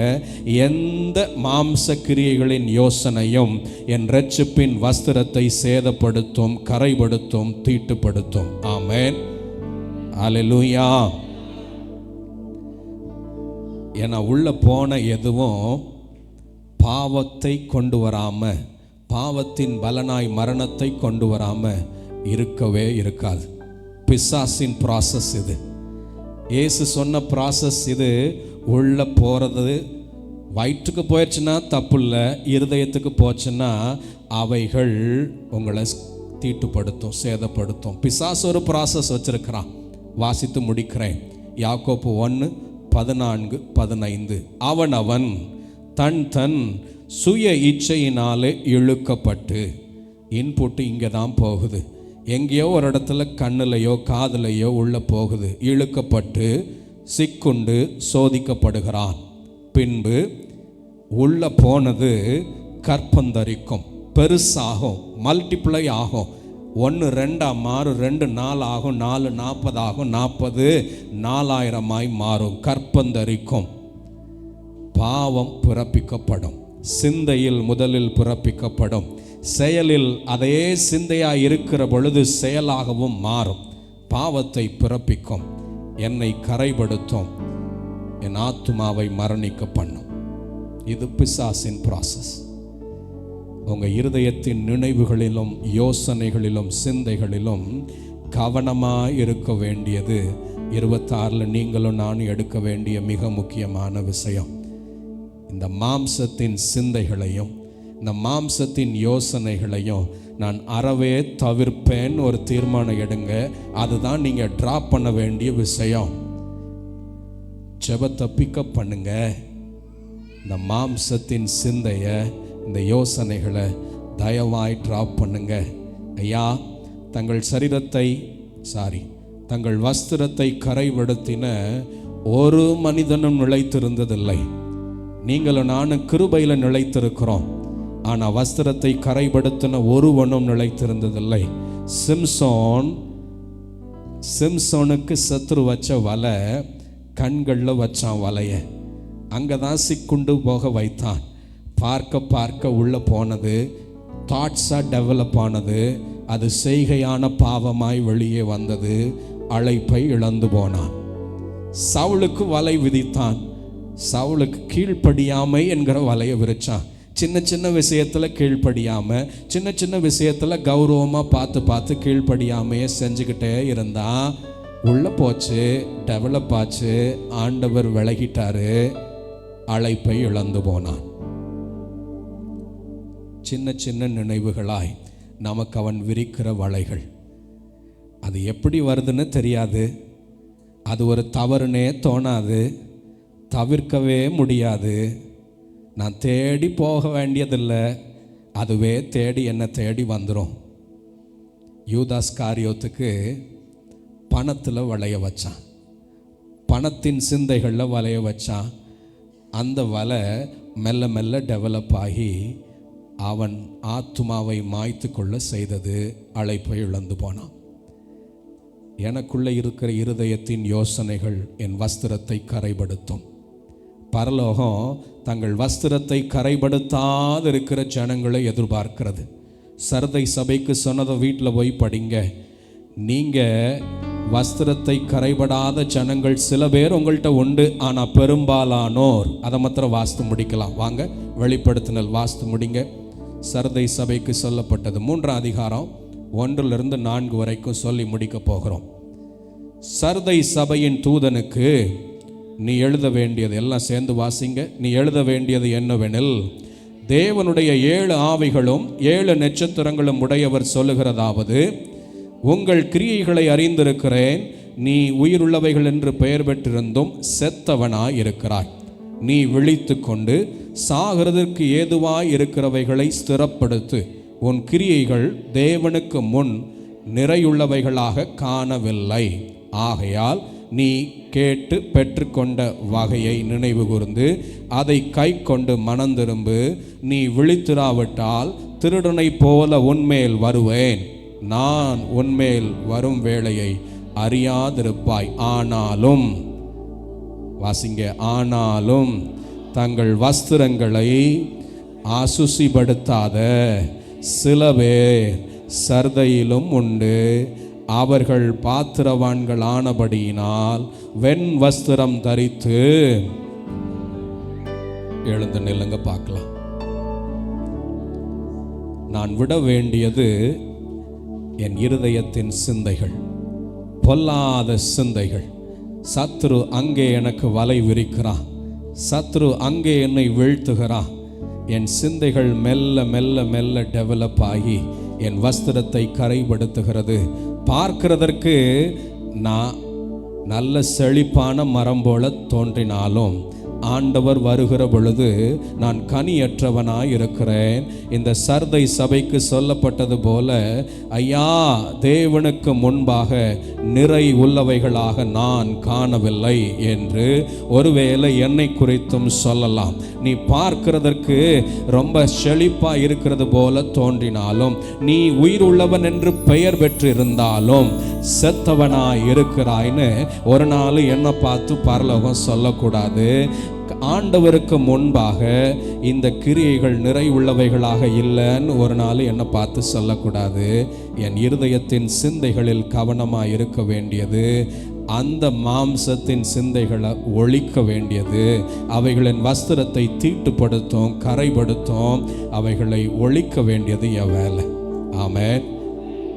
எந்த மாம்ச கிரியைகளின் யோசனையும் என் இரட்சிப்பின் வஸ்திரத்தை சேதப்படுத்தும், கரைப்படுத்தும், தீட்டுப்படுத்தும். ஆமென், அல்லேலூயா. ஏன்னா உள்ள போன எதுவும் பாவத்தை கொண்டு வராம, பாவத்தின் பலனாய் மரணத்தை கொண்டு வராம இருக்கவே இருக்காது. பிசாசின் ப்ராசஸ் இது. இயேசு சொன்ன ப்ராசஸ் இது. உள்ள போகிறது வயிற்றுக்கு போயிடுச்சுன்னா தப்பு இல்லை, இருதயத்துக்கு போச்சுன்னா அவைகள் உங்களை தீட்டுப்படுத்தும், சேதப்படுத்தும். பிசாசு ஒரு ப்ராசஸ் வச்சிருக்கிறான். வாசித்து முடிக்கிறேன். யாக்கோப்பு 1:14-15. அவன் தன் சுய இச்சையினாலே இழுக்கப்பட்டு, இன்புட்டு இங்கே தான் போகுது, எங்கேயோ ஒரு இடத்துல கண்ணுலையோ காதுலையோ உள்ள போகுது, இழுக்கப்பட்டு சிக்குண்டு சோதிக்கப்படுகிறான். பின்பு உள்ள போனது கற்பந்தரிக்கும், பெருசாகும், மல்டிப்ளை ஆகும். 1 2 மாறும், 2 4 ஆகும், 4 40 ஆகும், 40 4000 மாறும். கற்பந்தரிக்கும். பாவம் பிறப்பிக்கப்படும். சிந்தையில் முதலில் பிறப்பிக்கப்படும், செயலில் அதே சிந்தையாய் இருக்கிற பொழுது செயலாகவும் மாறும். பாவத்தை பிறப்பிக்கும், என்னை கரைப்படுத்தும், என் ஆத்துமாவை மரணிக்க பண்ணும். இது பிசாசின் ப்ராசஸ். உங்கள் இருதயத்தின் நினைவுகளிலும் யோசனைகளிலும் சிந்தைகளிலும் கவனமாக இருக்க வேண்டியது 26 நீங்களும் நானும் எடுக்க வேண்டிய மிக முக்கியமான விஷயம். இந்த மாம்சத்தின் சிந்தைகளையும் இந்த மாம்சத்தின் யோசனைகளையும் நான் அறவே தவிர்ப்பேன்னு ஒரு தீர்மானம் எடுங்க. அதுதான் நீங்கள் ட்ராப் பண்ண வேண்டிய விஷயம். ஜெபத்தை பிக்கப் பண்ணுங்க. இந்த மாம்சத்தின் சிந்தைய, இந்த யோசனைகளை தயவாய் ட்ராப் பண்ணுங்க. ஐயா, தங்கள் வஸ்திரத்தை கரைபடுத்தின ஒரு மனிதனும் நிலைத்திருந்ததில்லை. நீங்களும் நானும் கிருபையில் நிலைத்திருக்கிறோம். ஆனால் வஸ்திரத்தை கரைபடுத்தின ஒருவனும் நிலைத்திருந்ததில்லை. சிம்சோனுக்கு சத்ரு வச்ச வலை கண்களில் வச்சான் வலைய. அங்கே தான் சிக்குண்டு போக வைத்தான். பார்க்க உள்ளே போனது, தாட்ஸாக டெவலப் ஆனது, அது செய்கையான பாவமாய் வெளியே வந்தது. அழைப்பை இழந்து போனான். சவுலுக்கு வலை விதித்தான். சவுலுக்கு கீழ்ப்படியாமை என்கிற வலையை விரிச்சான். சின்ன விஷயத்தில் கீழ்ப்படியாமல், சின்ன விஷயத்தில் கௌரவமாக பார்த்து கீழ்ப்படியாமையே செஞ்சுக்கிட்டே இருந்தா உள்ளே போச்சு, டெவலப் ஆச்சு. ஆண்டவர் விலகிட்டாரு, அழைப்பை இழந்து போனான். சின்ன நினைவுகளாய் நமக்கு அவன் விரிக்கிற வலைகள். அது எப்படி வருதுன்னு தெரியாது. அது ஒரு தவறுனே தோணாது, தவிர்க்கவே முடியாது. நான் தேடி போக வேண்டியதில்லை, அதுவே தேடி என்னை தேடி வந்துடும். யூதாஸ் காரியோத்துக்கு பணத்தில் வளைய வச்சான், பணத்தின் சிந்தைகளில் வளைய வச்சான். அந்த வலை மெல்ல டெவலப் ஆகி அவன் ஆத்துமாவை மாய்த்து கொள்ள செய்தது. அழைப்பை இழந்து போனான். எனக்குள்ளே இருக்கிற இருதயத்தின் யோசனைகள் என் வஸ்திரத்தை கரைபடுத்தும். பரலோகம் தங்கள் வஸ்திரத்தை கரைபடுத்தாது இருக்கிற ஜனங்களை எதிர்பார்க்கிறது. சர்தை சபைக்கு சொன்னதை வீட்டில் போய் படிங்க. நீங்கள் வஸ்திரத்தை கரைபடாத ஜனங்கள் சில பேர் உங்கள்கிட்ட உண்டு, ஆனால் பெரும்பாலானோர், அதை மாத்திரம் வாஸ்து முடிக்கலாம். வாங்க, வெளிப்படுத்தினல் வாஸ்து முடிங்க. சர்தை சபைக்கு சொல்லப்பட்டது 3ஆம் அதிகாரம் 1-4 வரைக்கும் சொல்லி முடிக்க போகிறோம். சர்தை சபையின் தூதனுக்கு நீ எழுத வேண்டியது, எல்லாம் சேர்ந்து வாசிங்க. நீ எழுத வேண்டியது என்னவெனில், தேவனுடைய 7 ஆவிகளும் 7 நட்சத்திரங்களும் உடையவர் சொல்லுகிறதாவது, உங்கள் கிரியைகளை அறிந்திருக்கிறேன். நீ உயிருள்ளவைகள் என்று பெயர் பெற்றிருந்தும் செத்தவனாய் இருக்கிறாய். நீ விழித்து கொண்டு சாகிறதற்கு ஏதுவாய் இருக்கிறவைகளை ஸ்திரப்படுத்து. உன் கிரியைகள் தேவனுக்கு முன் நிறையுள்ளவைகளாக காணவில்லை. ஆகையால் நீ கேட்டு பெற்றுக்கொண்ட வகையை நினைவு கூர்ந்து அதை கை கொண்டு மனந்திரும்பு. நீ விழித்திராவிட்டால் திருடனை போல உன்மேல் வருவேன். நான் உன்மேல் வரும் வேளையை அறியாதிருப்பாய். ஆனாலும், வாசிங்க, ஆனாலும் தங்கள் வஸ்திரங்களை அசுசிப்படுத்தாத சில பேர் சர்தையிலும் உண்டு. அவர்கள் பாத்திரவான்கள் ஆனபடியினால் வெண் வஸ்திரம் தரித்து, எழுந்து நில்லுங்க பார்க்கலாம். நான் விட வேண்டியது என் இருதயத்தின் சிந்தைகள், பொல்லாத சிந்தைகள். சத்ரு அங்கே எனக்கு வலை விரிக்கிறான், சத்ரு அங்கே என்னை வீழ்த்துகிறான். என் சிந்தைகள் மெல்ல டெவலப் ஆகி என் வஸ்திரத்தை கரைபடுத்துகிறது. பார்க்கிறதற்கு நான் நல்ல செழிப்பான மரம் போல தோன்றினாலும் ஆண்டவர் வருகிற பொழுது நான் கனியற்றவனாய் இருக்கிறேன். இந்த சர்தை சபைக்கு சொல்லப்பட்டது போல, ஐயா, தேவனுக்கு முன்பாக நிறை உள்ளவைகளாக நான் காணவில்லை என்று ஒருவேளை என்னை குறித்தும் சொல்லலாம். நீ பார்க்கிறதற்கு ரொம்ப செழிப்பா இருக்கிறது போல தோன்றினாலும், நீ உயிர் உள்ளவன் என்று பெயர் பெற்றிருந்தாலும் செத்தவனாய் இருக்கிறாய்னு ஒரு நாள் என்னை பார்த்து பரலோகம் சொல்லக்கூடாது. ஆண்டவருக்கு முன்பாக இந்த கிரியைகள் நிறைவுள்ளவைகளாக இல்லைன்னு ஒரு நாள் என்னை பார்த்து சொல்லக்கூடாது. என் இருதயத்தின் சிந்தைகளில் கவனமாக இருக்க வேண்டியது, அந்த மாம்சத்தின் சிந்தைகளை ஒழிக்க வேண்டியது. அவைகளின் வஸ்திரத்தை தீட்டுப்படுத்தும், கரைப்படுத்தும். அவைகளை ஒழிக்க வேண்டியது என் வேலை. ஆமென்.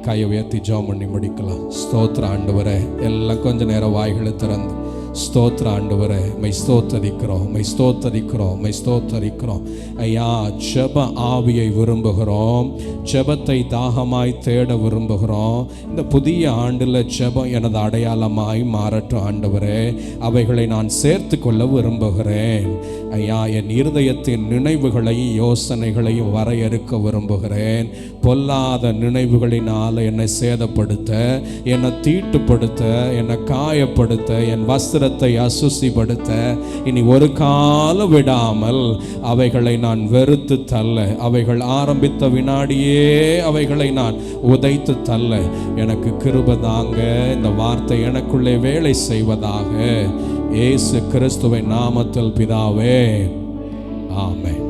கையை உயர்த்தி ஜெபம் பண்ணி முடிக்கலாம். ஸ்தோத்திர ஆண்டவரே. எல்லாம் கொஞ்ச நேரம் வாய்களை திறந்து ஸ்தோத்திர ஆண்டவரே, மை ஸ்தோத்தரிக்கிறோம், மை ஸ்தோத்தரிக்கிறோம், மை ஸ்தோத்தரிக்கிறோம். ஐயா, ஜெப ஆவியை விரும்புகிறோம், ஜெபத்தை தாகமாய் தேட விரும்புகிறோம். இந்த புதிய ஆண்டில் ஜெபம் எனது அடையாளமாய் மாறட்டும் ஆண்டவரே. அவைகளை நான் சேர்த்து கொள்ள விரும்புகிறேன். ஐயா, என் இருதயத்தின் நினைவுகளையும் யோசனைகளையும் வரையறுக்க விரும்புகிறேன். பொல்லாத நினைவுகளினால் என்னை சேதப்படுத்த, என்னை தீட்டுப்படுத்த, என்னை காயப்படுத்த, என் வஸ்திரத்தை அசுசிப்படுத்த இனி ஒரு காலம் விடாமல் அவைகளை நான் வெறுத்து தள்ள, அவைகள் ஆரம்பித்த வினாடியே அவைகளை நான் உதைத்து தள்ள எனக்கு கிருபை தாங்க. இந்த வார்த்தை எனக்குள்ளே வேலை செய்வதாக இயேசு கிறிஸ்துவின் நாமத்தில் பிதாவே, ஆமென்.